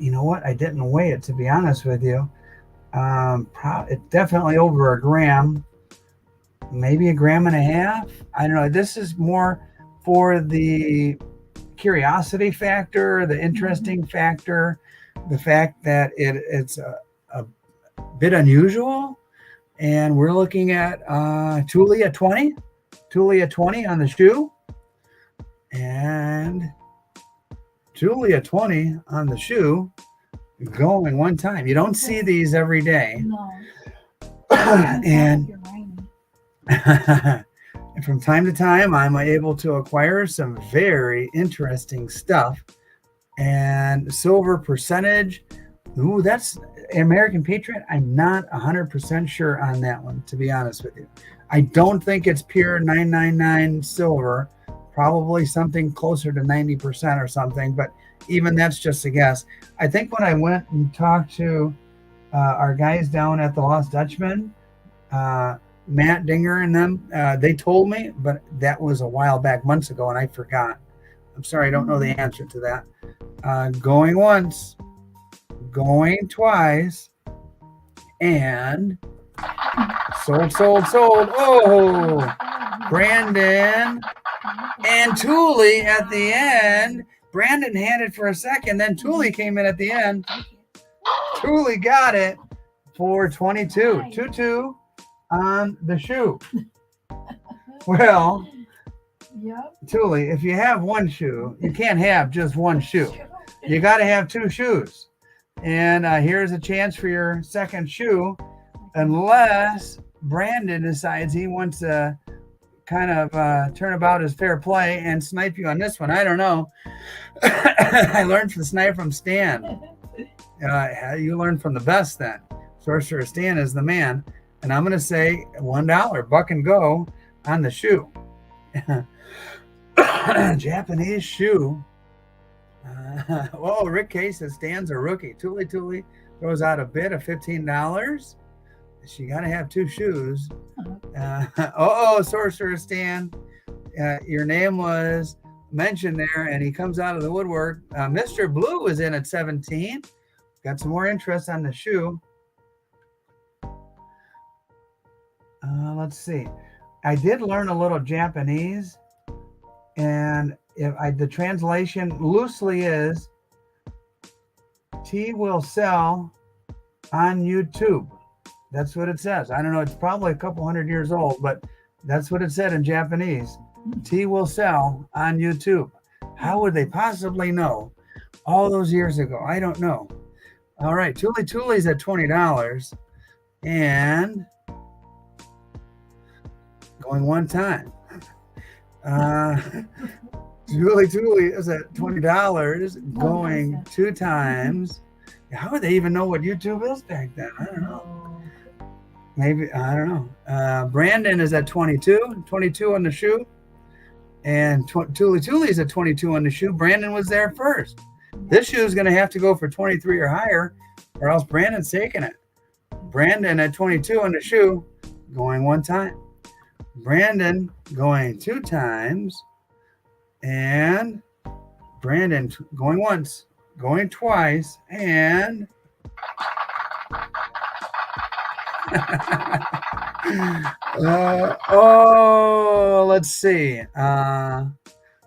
[SPEAKER 1] You know what? I didn't weigh it, to be honest with you. It's definitely over a gram, maybe a gram and a half. I don't know. This is more for the curiosity factor, the interesting factor, the fact that it's a bit unusual. And we're looking at Tuli at 20, Tuli at 20 on the shoe, and Tuli at 20 on the shoe, going one time. You don't see these every day.
[SPEAKER 2] No.
[SPEAKER 1] And from time to time, I'm able to acquire some very interesting stuff. And silver percentage, ooh, that's American Patriot. I'm not 100% sure on that one, to be honest with you. I don't think it's pure 999 silver. Probably something closer to 90% or something, but even that's just a guess. I think when I went and talked to our guys down at the Lost Dutchman, Matt Dinger and them, they told me, but that was a while back, months ago, and I forgot. I'm sorry, I don't know the answer to that. Going once, going twice, and sold. Oh, Brandon and Tuli at the end. Brandon had it for a second, then Tuli came in at the end. Tuli got it for 22. 2-2 on the shoe. Well,
[SPEAKER 2] yep.
[SPEAKER 1] Tuli, if you have one shoe, you can't have just one shoe. You got to have two shoes. And here's a chance for your second shoe, unless Brandon decides he wants to kind of turn about his fair play and snipe you on this one. I don't know. I learned from snipe from Stan. You learned from the best then. Sorcerer Stan is the man. And I'm going to say $1, buck and go on the shoe. Japanese shoe. Rick K says Stan's a rookie. Tuli throws out a bid of $15. She got to have two shoes. Sorcerer Stan, your name was mentioned there, and he comes out of the woodwork. Mr. Blue is in at 17. Got some more interest on the shoe. Let's see. I did learn a little Japanese, and the translation loosely is T will sell on YouTube. That's what it says. I don't know. It's probably a couple hundred years old, but that's what it said in Japanese. Tea will sell on YouTube. How would they possibly know all those years ago? I don't know. All right. TuliTuli's at $20. And going one time. TuliTuli is at $20. Going two times. How would they even know what YouTube is back then? I don't know. Maybe, I don't know. Brandon is at 22 on the shoe. And TuliTuli's at 22 on the shoe. Brandon was there first. This shoe is going to have to go for 23 or higher, or else Brandon's taking it. Brandon at 22 on the shoe, going one time. Brandon going two times. And Brandon going once, going twice, and let's see.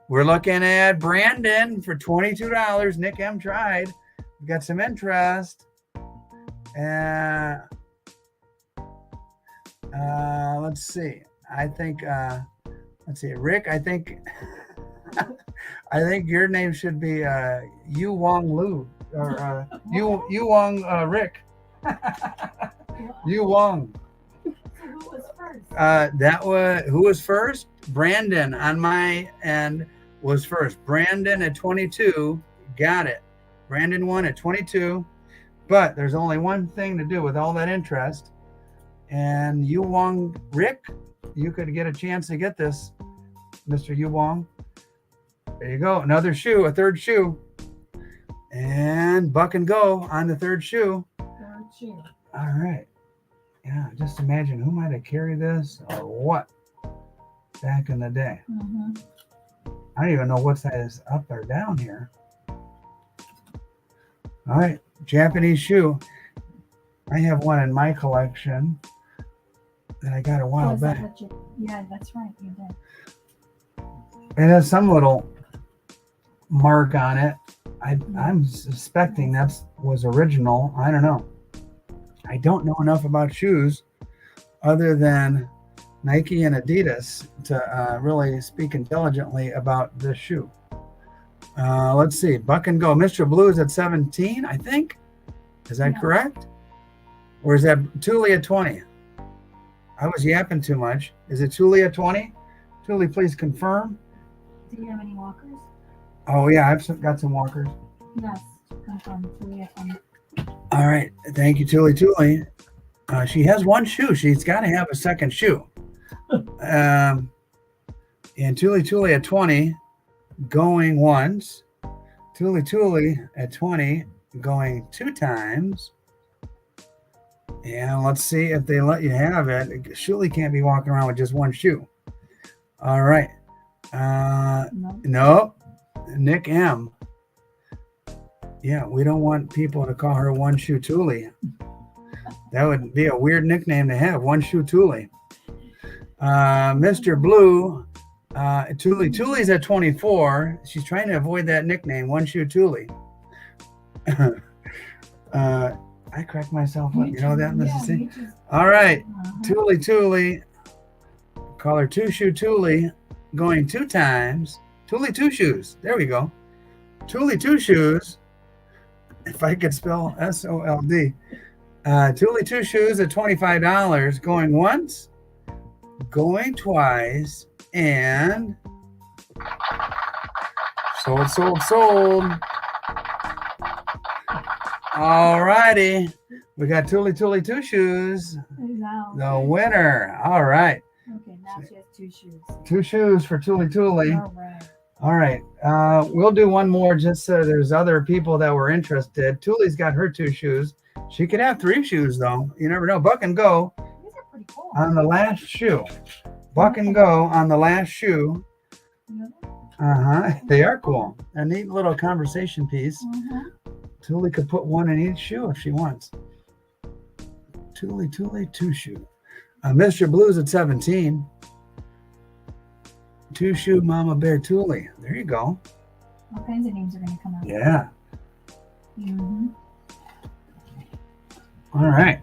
[SPEAKER 1] We're looking at Brandon for $22. Nick M tried. We got some interest. Let's see. I think Rick, I think your name should be Yu Wong Lu, or Yu Wong Rick. Yu Wong.
[SPEAKER 2] Who was first?
[SPEAKER 1] Who was first? Brandon on my end was first. Brandon at 22 got it. Brandon won at 22. But there's only one thing to do with all that interest. And Yu Wong Rick, you could get a chance to get this, Mr. Yu Wong. There you go. Another shoe, a third shoe. And buck and go on the third shoe.
[SPEAKER 2] Third shoe.
[SPEAKER 1] All right. Yeah, just imagine who might have carried this or what back in the day.
[SPEAKER 2] Mm-hmm.
[SPEAKER 1] I don't even know what side is up or down here. All right, Japanese shoe. I have one in my collection that I got a while back.
[SPEAKER 2] Yeah, that's right. You did.
[SPEAKER 1] It has some little mark on it. I'm suspecting that was original. I don't know. I don't know enough about shoes other than Nike and Adidas to really speak intelligently about this shoe. Let's see. Buck and go. Mr. Blues at 17, I think. Is that correct? Or is that Tuli at 20? I was yapping too much. Is it Tuli at 20? Tuli, please confirm.
[SPEAKER 2] Do you have any walkers?
[SPEAKER 1] Oh, yeah. I've got some walkers.
[SPEAKER 2] Yes. Confirm. Tuli at 20.
[SPEAKER 1] All right. Thank you, TuliTuli. She has one shoe. She's got to have a second shoe. And TuliTuli at 20, going once. TuliTuli at 20, going 2 times. And let's see if they let you have it. Surely can't be walking around with just one shoe. All right. No. Nick M. Yeah, we don't want people to call her One Shoe Tuli. That would be a weird nickname to have, One Shoe Tuli. Mr. Blue, Tuli's at 24. She's trying to avoid that nickname, One Shoe Tuli. I cracked myself up. You know that, Mrs. C? All right. TuliTuli. Call her Two Shoe Tuli. Going 2 times. Tuli Two Shoes. There we go. Tuli Two Shoes. If I could spell SOLD. Tuli Two Shoes at $25. Going once. Going twice. And sold. All righty. We got TuliTuli Two Shoes. The winner. All right.
[SPEAKER 2] Okay, now she has 2 shoes.
[SPEAKER 1] 2 shoes for TuliTuli.
[SPEAKER 2] All right.
[SPEAKER 1] All right. We'll do one more just so there's other people that were interested. Tuli's got her 2 shoes. She could have 3 shoes, though. You never know. Buck and go.
[SPEAKER 2] These are pretty cool.
[SPEAKER 1] On the last shoe. Buck and go on the last shoe. They are cool. A neat little conversation piece. Tuli could put one in each shoe if she wants. TuliTuli 2 shoe. Mr. Blues at 17. 2 shoe Mama Bear Tuli. There you go.
[SPEAKER 2] All kinds of names are going to come out.
[SPEAKER 1] Yeah. All right.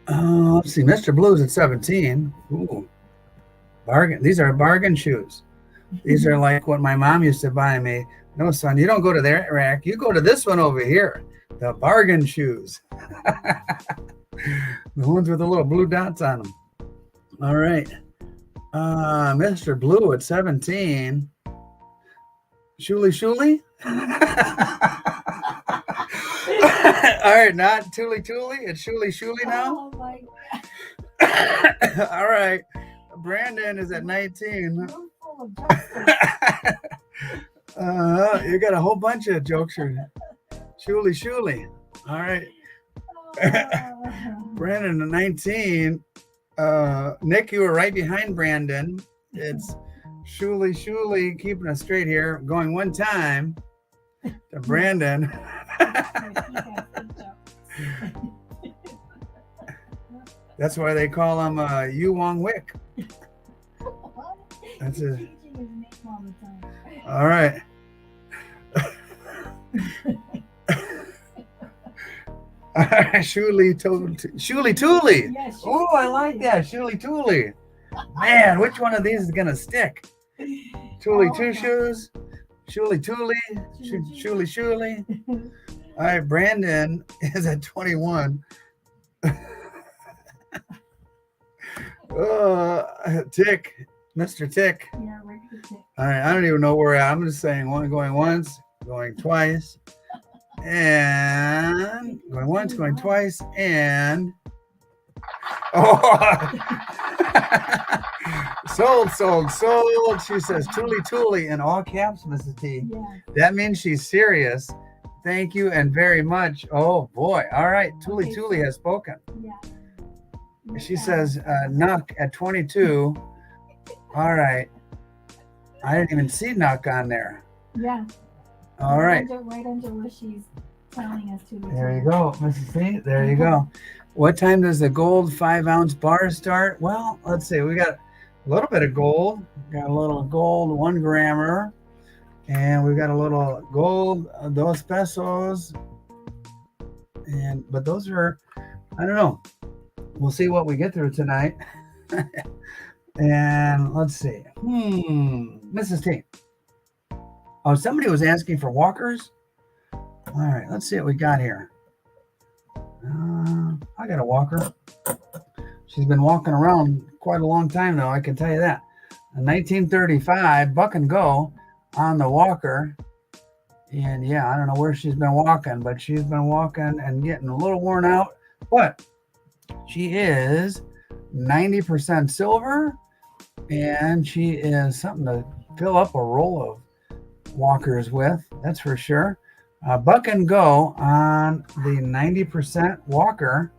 [SPEAKER 1] Let's see. Mr. Blues at 17. Ooh. Bargain. These are bargain shoes. These are like what my mom used to buy me. No, son, you don't go to that rack. You go to this one over here. The bargain shoes. The ones with the little blue dots on them. All right. Mr. Blue at 17. Shuli? All right, not TuliTuli. It's Shuli now.
[SPEAKER 2] Oh my
[SPEAKER 1] God. All right. Brandon is at 19. You got a whole bunch of jokes here. Shuli. All right. Brandon at 19. Nick, you were right behind Brandon. It's Shuli, keeping us straight here. Going 1 time to Brandon. That's why they call him Yu Wong Wick. That's it. All right. TuliTuli.
[SPEAKER 2] Yes,
[SPEAKER 1] oh, I like that. TuliTuli. Man, which one of these is going to stick? Tuli Two Shoes. TuliTuli. Shuli. All right, Brandon is at 21. Tick. Mr. Tick.
[SPEAKER 2] Yeah, regular Tick.
[SPEAKER 1] All right, I don't even know where I'm just saying going once, going twice. and going once, going twice, and oh, sold, sold, sold. She says TuliTuli in all caps, Mrs. T.
[SPEAKER 2] Yeah.
[SPEAKER 1] That means she's serious. Thank you and very much. Oh boy. All right. TuliTuli has spoken.
[SPEAKER 2] Yeah.
[SPEAKER 1] She says Nuck at 22. All right. I didn't even see Nuck on there.
[SPEAKER 2] Yeah.
[SPEAKER 1] All right.
[SPEAKER 2] Right under what she's telling us to.
[SPEAKER 1] There you go, Mrs. C. There you go. What time does the gold 5-ounce bar start? Well, let's see. We got a little bit of gold. Got a little gold 1 grammer. And we've got a little gold dos pesos. But those are, I don't know. We'll see what we get through tonight. And let's see. Mrs. T. Oh, somebody was asking for walkers. All right, let's see what we got here. I got a walker. She's been walking around quite a long time now, I can tell you that. In 1935, Buck and Go on the walker. And yeah, I don't know where she's been walking, but she's been walking and getting a little worn out. But she is 90% silver, and she is something to fill up a roll of walkers with, that's for sure. Buck and Go on the 90% walker.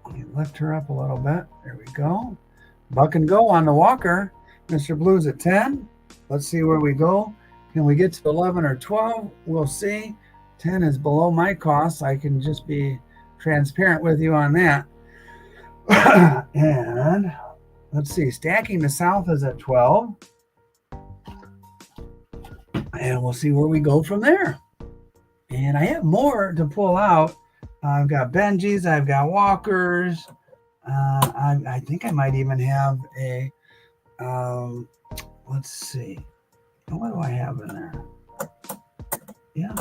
[SPEAKER 1] Let me lift her up a little bit. There we go. Buck and Go on the walker. Mr. Blue's at 10. Let's see where we go. Can we get to 11 or 12? We'll see. 10 is below my costs. I can just be transparent with you on that. And let's see. Stacking the South is at 12. And we'll see where we go from there. And I have more to pull out. I've got Benjis. I've got walkers. I think I might even have a, let's see. What do I have in there? Yeah,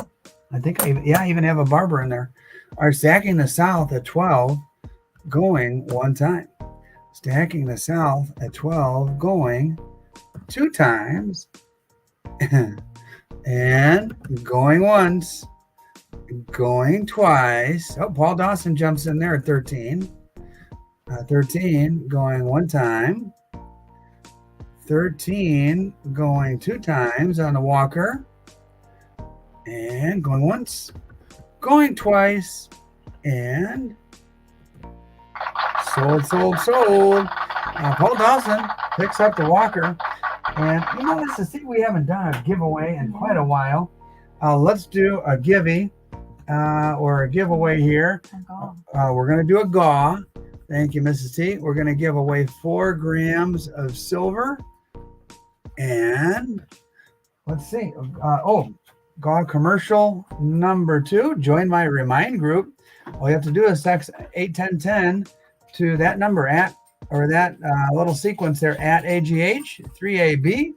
[SPEAKER 1] I think I even have a barber in there. All right, stacking the South at 12, going 1 time. Stacking the South at 12, going 2 times. And going once, going twice. Oh, Paul Dawson jumps in there at 13. 13, going 1 time. 13, going 2 times on the walker. And going once, going twice, and sold, sold, sold. Paul Dawson picks up the walker. And you know, this is see, we haven't done a giveaway in quite a while. Let's do a givey or a giveaway here. We're going to do a GAW. Thank you, Mrs. T. We're going to give away 4 grams of silver. And let's see. GAW commercial number 2. Join my Remind group. All you have to do is text 81010 to that number or that little sequence there at AGH3AB.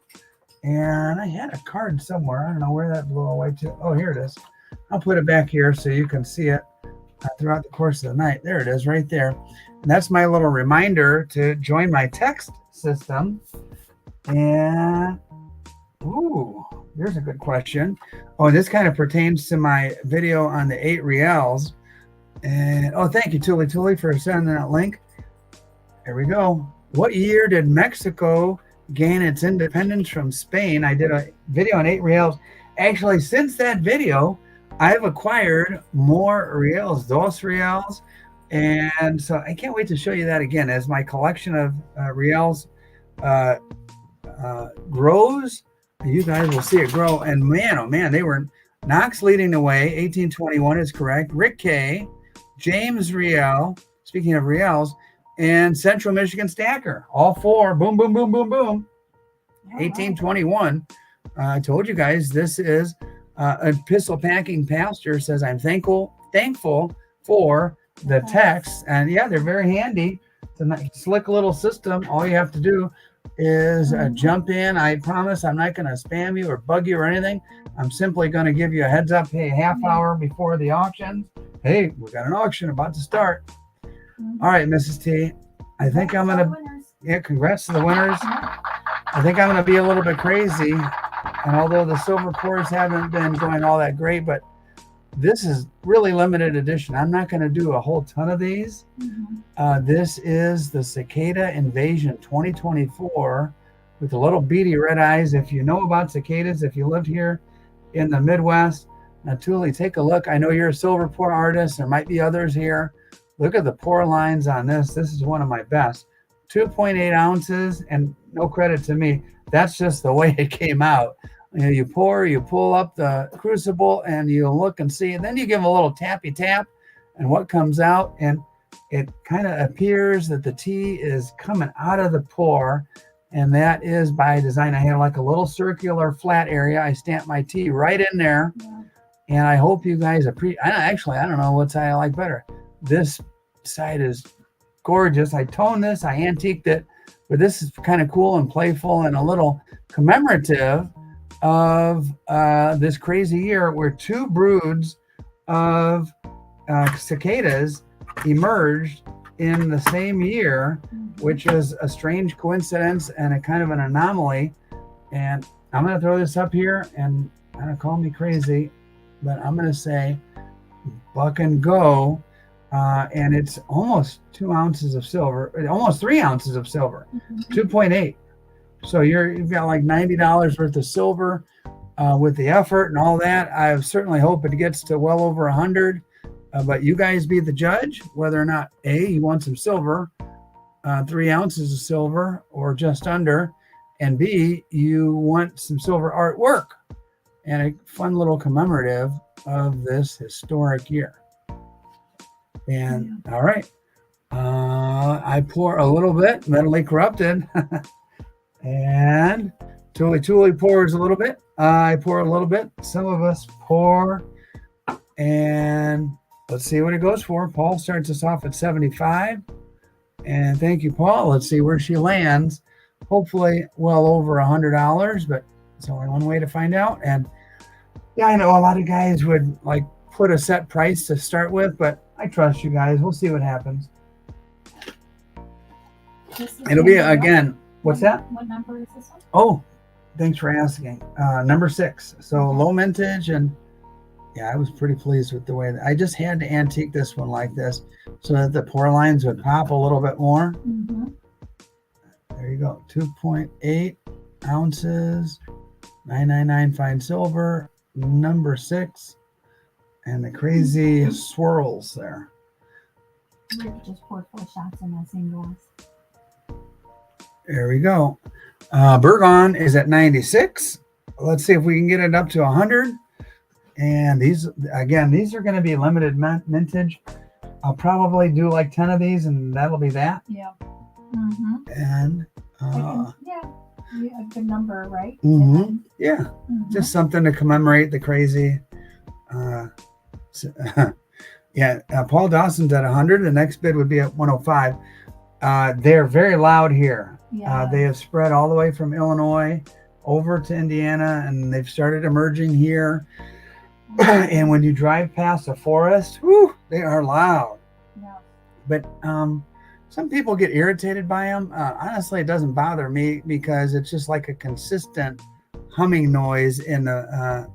[SPEAKER 1] And I had a card somewhere. I don't know where that blew away to. Oh, here it is. I'll put it back here so you can see it throughout the course of the night. There it is right there. And that's my little reminder to join my text system. And, ooh, here's a good question. Oh, this kind of pertains to my video on the 8 reals. And, oh, thank you, TuliTuli, for sending that link. Here we go. What year did Mexico gain its independence from Spain? I did a video on 8 reals. Actually, since that video, I've acquired more reals, dos reals. And so I can't wait to show you that again as my collection of reals grows. You guys will see it grow. And man, oh man, they were Knox leading the way. 1821 is correct. Rick K, James Riel, speaking of reals, and Central Michigan Stacker. All 4. Boom, boom, boom, boom, boom. 1821. I told you guys this is Epistle Packing Pastor says, I'm thankful for the text. And yeah, they're very handy. It's a slick little system. All you have to do is jump in. I promise I'm not going to spam you or bug you or anything. I'm simply going to give you a heads up. Hey, half hour before the auction. Hey, we got an auction about to start. All right, Mrs. T. I think I'm going to, yeah, congrats to the winners. I think I'm going to be a little bit crazy. And although the silver pours haven't been going all that great, but this is really limited edition. I'm not going to do a whole ton of these. This is the Cicada Invasion 2024 with the little beady red eyes. If you know about cicadas, if you lived here in the Midwest, now Tuli, take a look. I know you're a silver pour artist. There might be others here. Look at the pour lines on this. This is one of my best. 2.8 ounces, and no credit to me. That's just the way it came out. You know, you pour, you pull up the crucible, and you look and see, and then you give a little tappy tap, and what comes out, and it kind of appears that the tea is coming out of the pour, and that is by design. I have like a little circular flat area. I stamp my tea right in there, and I hope you guys appreciate. Actually, I don't know what side I like better. This side is gorgeous. I toned this, I antiqued it, but this is kind of cool and playful and a little commemorative of this crazy year where two broods of cicadas emerged in the same year, which is a strange coincidence and a kind of an anomaly. And I'm going to throw this up here, and kind of call me crazy, but I'm going to say buck and go. And it's almost 2 ounces of silver, almost 3 ounces of silver, 2.8. So you've got like $90 worth of silver with the effort and all that. I certainly hope it gets to well over 100. But you guys be the judge whether or not A, you want some silver, 3 ounces of silver or just under, and B, you want some silver artwork and a fun little commemorative of this historic year. And all right, I pour a little bit, mentally corrupted, and TuliTuli pours a little bit. I pour a little bit. Some of us pour, and let's see what it goes for. Paul starts us off at 75, and thank you, Paul. Let's see where she lands. Hopefully, well over $100, but it's only one way to find out. And yeah, I know a lot of guys would like put a set price to start with, but I trust you guys. We'll see what happens. It'll be again. What's that?
[SPEAKER 2] What number is this one?
[SPEAKER 1] Oh, thanks for asking. Number 6. So low mintage, and yeah, I was pretty pleased with the way that I just had to antique this one like this so that the pour lines would pop a little bit more. There you go. 2.8 ounces, 999 fine silver, number 6. And the crazy swirls there.
[SPEAKER 2] We just poured 4 shots in that same glass.
[SPEAKER 1] There we go. Burgon is at 96. Let's see if we can get it up to 100. And these are going to be limited mintage. I'll probably do like 10 of these, and that'll be that.
[SPEAKER 2] Yeah.
[SPEAKER 1] And
[SPEAKER 2] a good number, right?
[SPEAKER 1] Yeah. Just something to commemorate the crazy. Paul Dawson's at 100. The next bid would be at 105. They're very loud here. They have spread all the way from Illinois over to Indiana, and they've started emerging here. And when you drive past a forest, they are loud. But some people get irritated by them. Honestly, it doesn't bother me because it's just like a consistent humming noise in the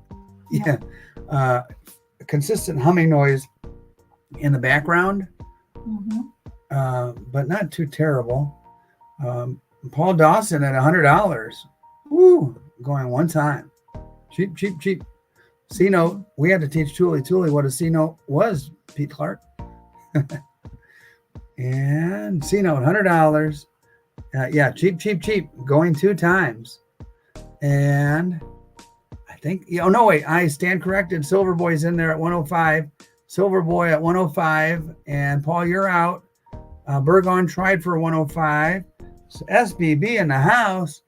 [SPEAKER 1] consistent humming noise in the background, but not too terrible. Paul Dawson at $100. Going one time. Cheap. C note. We had to teach TuliTuli what a C note was, Pete Clark. And C note, $100. Cheap. Going 2 times. And I think, I stand corrected. Silver Boy's in there at 105. Silver Boy at 105. And Paul, you're out. Burgon tried for 105. So SBB in the house,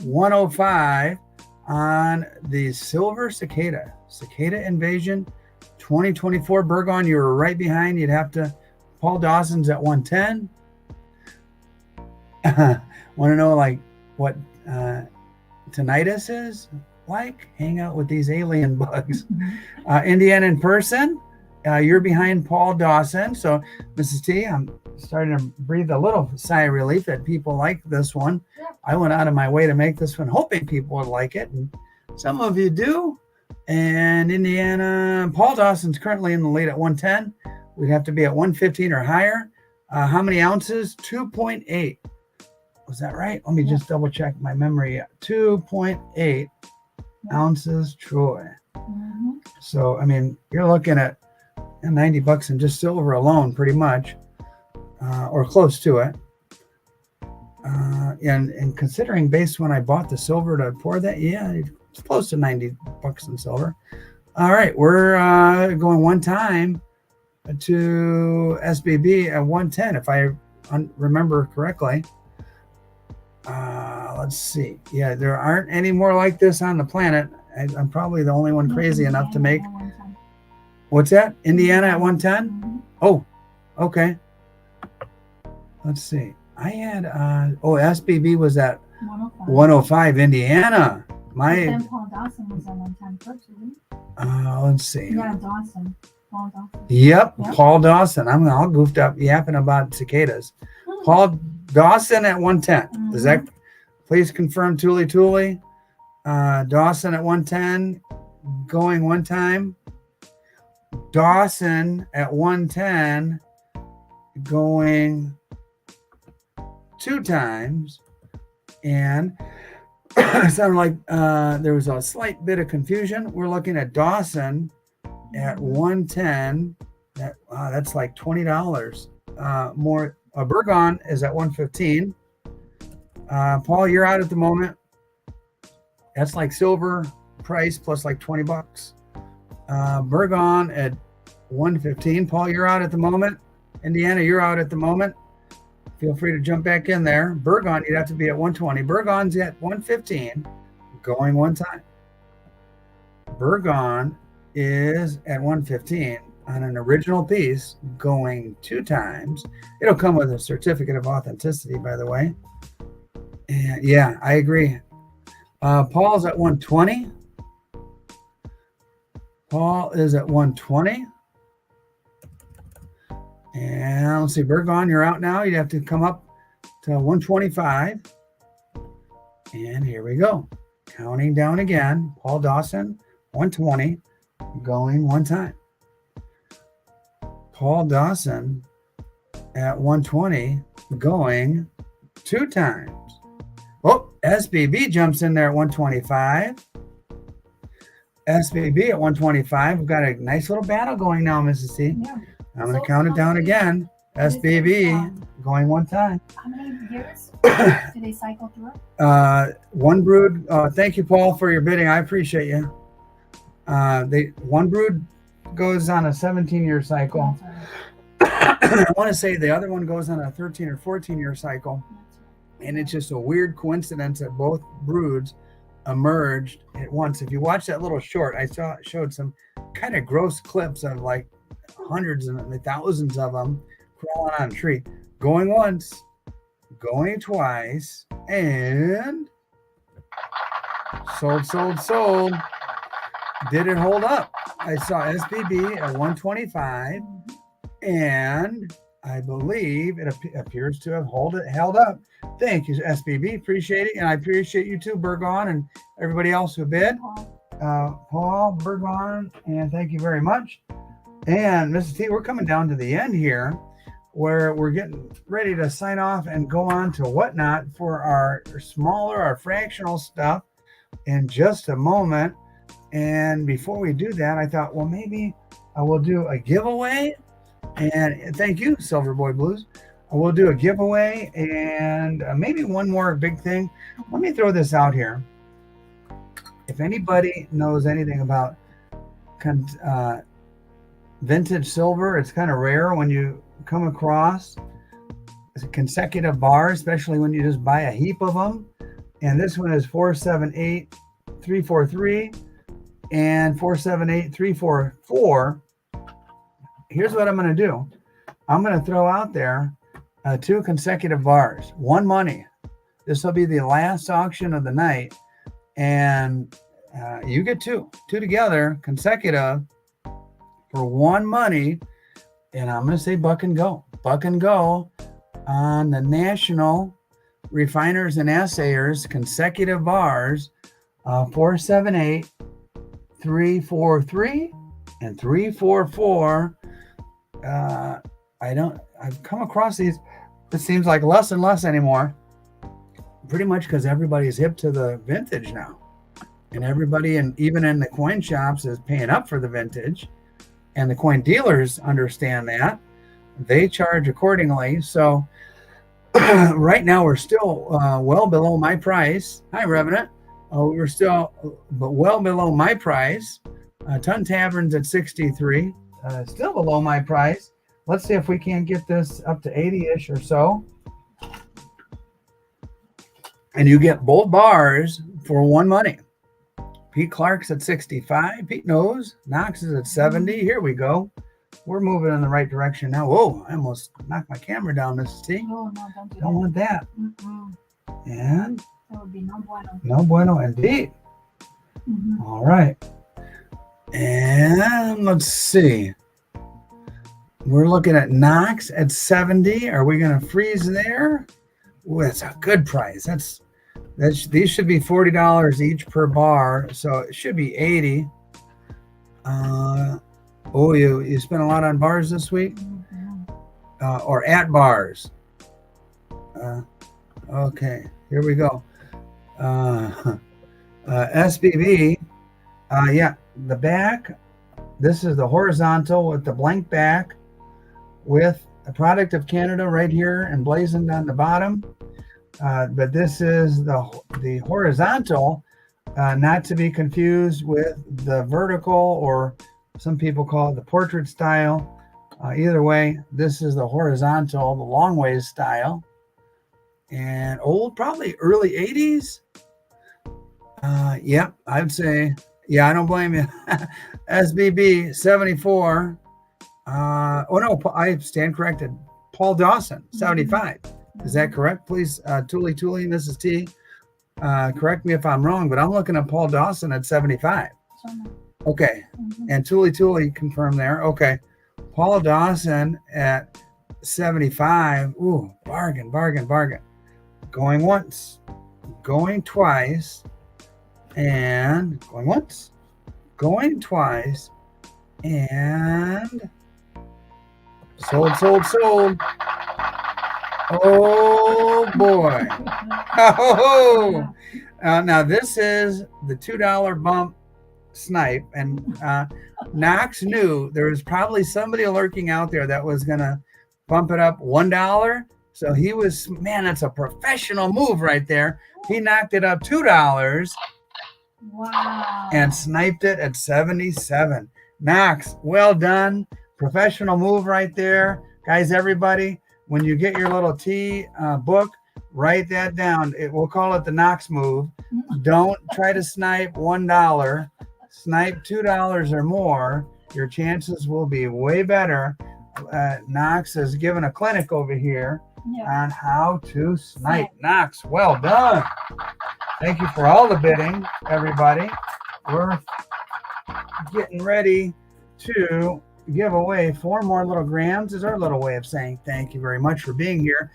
[SPEAKER 1] 105 on the Silver Cicada Invasion 2024. Burgon, you were right behind. You'd have to. Paul Dawson's at 110. Want to know like what tinnitus is like? Hang out with these alien bugs. Indiana in person. You're behind Paul Dawson. So, Mrs. T, I'm starting to breathe a little sigh of relief that people like this one. I went out of my way to make this one, hoping people would like it. And Some of you do. And Indiana, Paul Dawson's currently in the lead at 110. We'd have to be at 115 or higher. How many ounces? 2.8. Was that right? Let me just double check my memory. 2.8 ounces Troy. So, I mean, you're looking at $90 in just silver alone, pretty much, or close to it. And considering based when I bought the silver to pour that, it's close to $90 in silver. All right, we're going one time to SBB at 110, if I remember correctly. Let's see. Yeah, there aren't any more like this on the planet. I'm probably the only one crazy enough to make. What's that? Indiana at 110? Oh, okay. Let's see. I had SBB was at 105 Indiana.
[SPEAKER 2] Then Paul Dawson was at 110 first, isn't he?
[SPEAKER 1] Let's see.
[SPEAKER 2] Yeah, Dawson. Paul Dawson.
[SPEAKER 1] Yep, Paul Dawson. I'm all goofed up yapping about cicadas. Paul Dawson at 110. Is that? Please confirm TuliTuli. Dawson at 110, going one time. Dawson at 110, going two times. And it sounded like there was a slight bit of confusion. We're looking at Dawson at 110. That's like $20 more. Burgon is at 115. Paul, you're out at the moment. That's like silver price plus like $20. Burgon at 115. Paul, you're out at the moment. Indiana, you're out at the moment. Feel free to jump back in there. Burgon, you'd have to be at 120. Burgon's at 115, going one time. Burgon is at 115 on an original piece, going two times. It'll come with a certificate of authenticity, by the way. And yeah, I agree. Paul's at 120. Paul is at 120. And let's see, Burgon, you're out now. You'd have to come up to 125. And here we go. Counting down again. Paul Dawson, 120, going one time. Paul Dawson at 120, going two times. Oh, SBB jumps in there at 125. SBB at 125. We've got a nice little battle going now, Mrs. C.
[SPEAKER 2] Yeah.
[SPEAKER 1] I'm going to count it down again. SBB going one time.
[SPEAKER 2] How many years do they cycle through?
[SPEAKER 1] One brood. Thank you, Paul, for your bidding. I appreciate you. One brood goes on a 17-year cycle. I want to say the other one goes on a 13 or 14-year cycle. And it's just a weird coincidence that both broods emerged at once. If you watch that little short, I showed some kind of gross clips of like hundreds and thousands of them crawling on a tree, going once, going twice, and sold. Did it hold up? I saw SBB at 125, and I believe it appears to have held up. Thank you, SBB. Appreciate it. And I appreciate you too, Burgon, and everybody else who bid. Paul, Burgon, and thank you very much. And Mrs. T, we're coming down to the end here where we're getting ready to sign off and go on to whatnot for our fractional stuff in just a moment. And before we do that, I thought, well, maybe I will do a giveaway. And thank you, Silver Boy Blues. I will do a giveaway and maybe one more big thing. Let me throw this out here. If anybody knows anything about vintage silver, it's kind of rare when you come across consecutive bars, especially when you just buy a heap of them. And this one is 478343 and 478344. Here's what I'm going to do. I'm going to throw out there two consecutive bars, one money. This will be the last auction of the night. And you get two together consecutive for one money. And I'm going to say buck and go on the National Refiners and Assayers consecutive bars 478 343 and 344. I've come across these. It seems like less and less anymore. Pretty much because everybody's hip to the vintage now. And everybody, and even in the coin shops, is paying up for the vintage. And the coin dealers understand that. They charge accordingly. So right now we're still well below my price. Hi, Revenant. We're still well below my price. Ton Tavern's at 63. Still below my price. Let's see if we can't get this up to 80-ish or so. And you get both bars for one money. Pete Clark's at 65. Pete knows. Knox is at 70. Here we go. We're moving in the right direction now. Whoa, I almost knocked my camera down, Mrs. T.
[SPEAKER 2] Oh, no, don't do
[SPEAKER 1] Don't want that.
[SPEAKER 2] Mm-mm.
[SPEAKER 1] And
[SPEAKER 2] That would be no bueno.
[SPEAKER 1] no bueno indeed.
[SPEAKER 2] Mm-hmm.
[SPEAKER 1] All right. And let's see. We're looking at Knox at 70. Are we going to freeze there? Ooh, that's a good price. These should be $40 each per bar, so it should be 80. You spent a lot on bars this week, or at bars. Okay, here we go. SBB. Yeah, the back. This is the horizontal with the blank back, with a product of Canada right here emblazoned on the bottom. But this is the horizontal, not to be confused with the vertical, or some people call it the portrait style. Either way, this is the horizontal, the long ways style. And old, probably early 80s. Yeah, I'd say, yeah, I don't blame you. SBB 74. Oh no, I stand corrected. Paul Dawson, 75. Is that correct? Please, TuliTuli, Mrs. T, correct me if I'm wrong, but I'm looking at Paul Dawson at 75. Okay, and TuliTuli confirmed there. Okay, Paul Dawson at 75. Ooh, bargain, bargain, bargain. Going once, going twice, and going once, going twice, and sold, sold, sold. Oh boy. Oh, now this is the $2 bump snipe, and Knox knew there was probably somebody lurking out there that was gonna bump it up $1. So he was, man, that's a professional move right there. He knocked it up $2.
[SPEAKER 2] Wow.
[SPEAKER 1] And sniped it at 77. Knox, well done. Professional move right there. Guys, everybody, when you get your little T book, write that down. We'll call it the Knox move. Don't try to snipe $1. Snipe $2 or more. Your chances will be way better. Knox has given a clinic over here on how to snipe. Knox, well done. Thank you for all the bidding, everybody. We're getting ready to give away 4 more little grams. Is our little way of saying thank you very much for being here.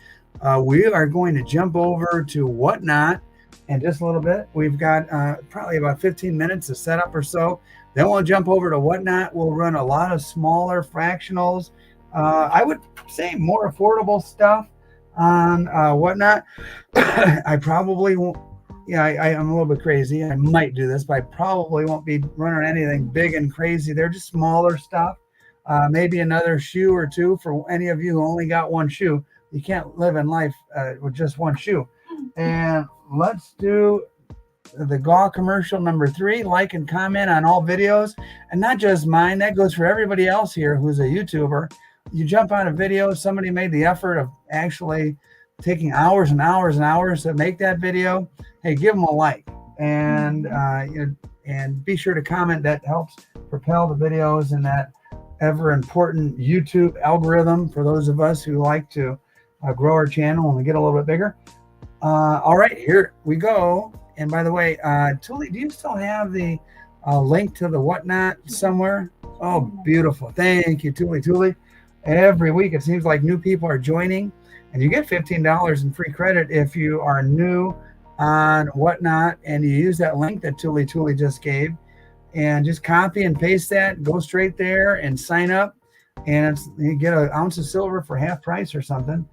[SPEAKER 1] We are going to jump over to Whatnot in just a little bit. We've got probably about 15 minutes to set up or so. Then we'll jump over to Whatnot. We'll run a lot of smaller fractionals. I would say more affordable stuff on Whatnot. I probably won't. Yeah, I'm a little bit crazy. I might do this, but I probably won't be running anything big and crazy. They're just smaller stuff. Maybe another shoe or two for any of you who only got one shoe. You can't live in life with just one shoe. And let's do the GAW commercial number 3. Like and comment on all videos, and not just mine. That goes for everybody else here who's a YouTuber. You jump on a video, somebody made the effort of actually taking hours and hours and hours to make that video. Hey, give them a like, and be sure to comment. That helps propel the videos in that ever important YouTube algorithm for those of us who like to grow our channel and get a little bit bigger. All right, here we go. And by the way, Tuli, do you still have the link to the Whatnot somewhere? Oh, beautiful. Thank you, TuliTuli. Every week it seems like new people are joining, and you get $15 in free credit if you are new on Whatnot, and you use that link that TuliTuli just gave, and just copy and paste that, go straight there and sign up, and you get an ounce of silver for half price or something.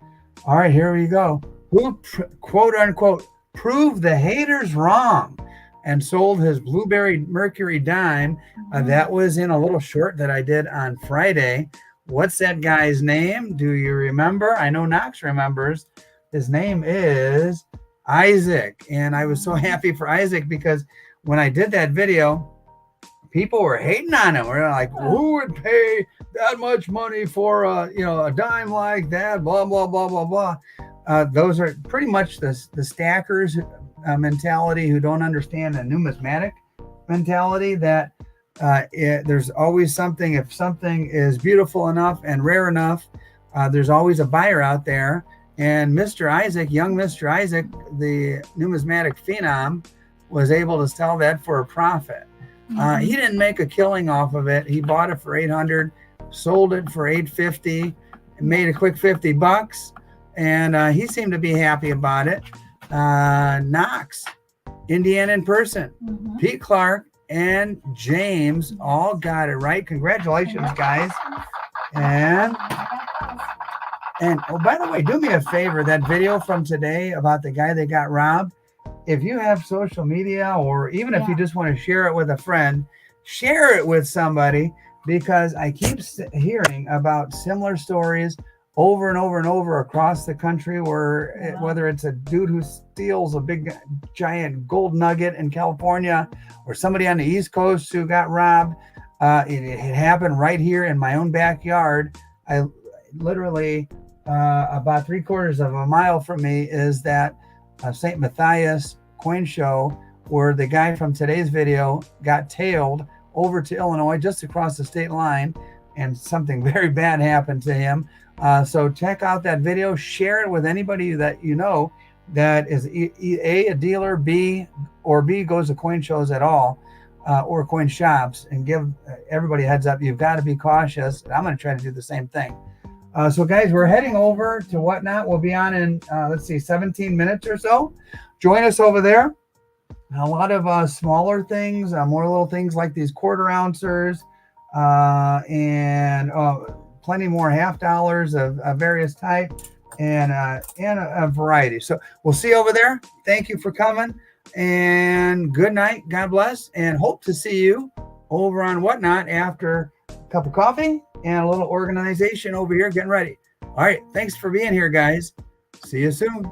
[SPEAKER 1] All right, here we go. Who, quote unquote, proved the haters wrong and sold his blueberry mercury dime? That was in a little short that I did on Friday. What's that guy's name? Do you remember? I know Knox remembers. His name is Isaac. And I was so happy for Isaac because when I did that video, people were hating on him. We're like, who would pay that much money for a dime like that? Blah, blah, blah, blah, blah. Those are pretty much the stackers mentality who don't understand the numismatic mentality that there's always something. If something is beautiful enough and rare enough, there's always a buyer out there. And Mr. Isaac, young Mr. Isaac, the numismatic phenom, was able to sell that for a profit. He didn't make a killing off of it. He bought it for $800, sold it for $850, made a quick $50, and he seemed to be happy about it. Knox, Indiana in person, Pete Clark, and James all got it right. Congratulations, guys. And oh, by the way, do me a favor. That video from today about the guy that got robbed, if you have social media, or even if you just want to share it with a friend, share it with somebody, because I keep hearing about similar stories over and over and over across the country where whether it's a dude who steals a big giant gold nugget in California, or somebody on the East Coast who got robbed. It happened right here in my own backyard. I literally about 3/4 of a mile from me is that St. Matthias coin show, where the guy from today's video got tailed over to Illinois, just across the state line, and something very bad happened to him. So check out that video, share it with anybody that you know that is a dealer, B goes to coin shows at all, or coin shops, and give everybody a heads up. You've got to be cautious. I'm going to try to do the same thing. So guys, we're heading over to Whatnot. We'll be on in, 17 minutes or so. Join us over there. A lot of smaller things, more little things like these quarter ouncers, and plenty more half dollars of various type, and a variety. So we'll see you over there. Thank you for coming, and good night. God bless, and hope to see you over on Whatnot after a cup of coffee and a little organization over here getting ready. All right. Thanks for being here, guys. See you soon.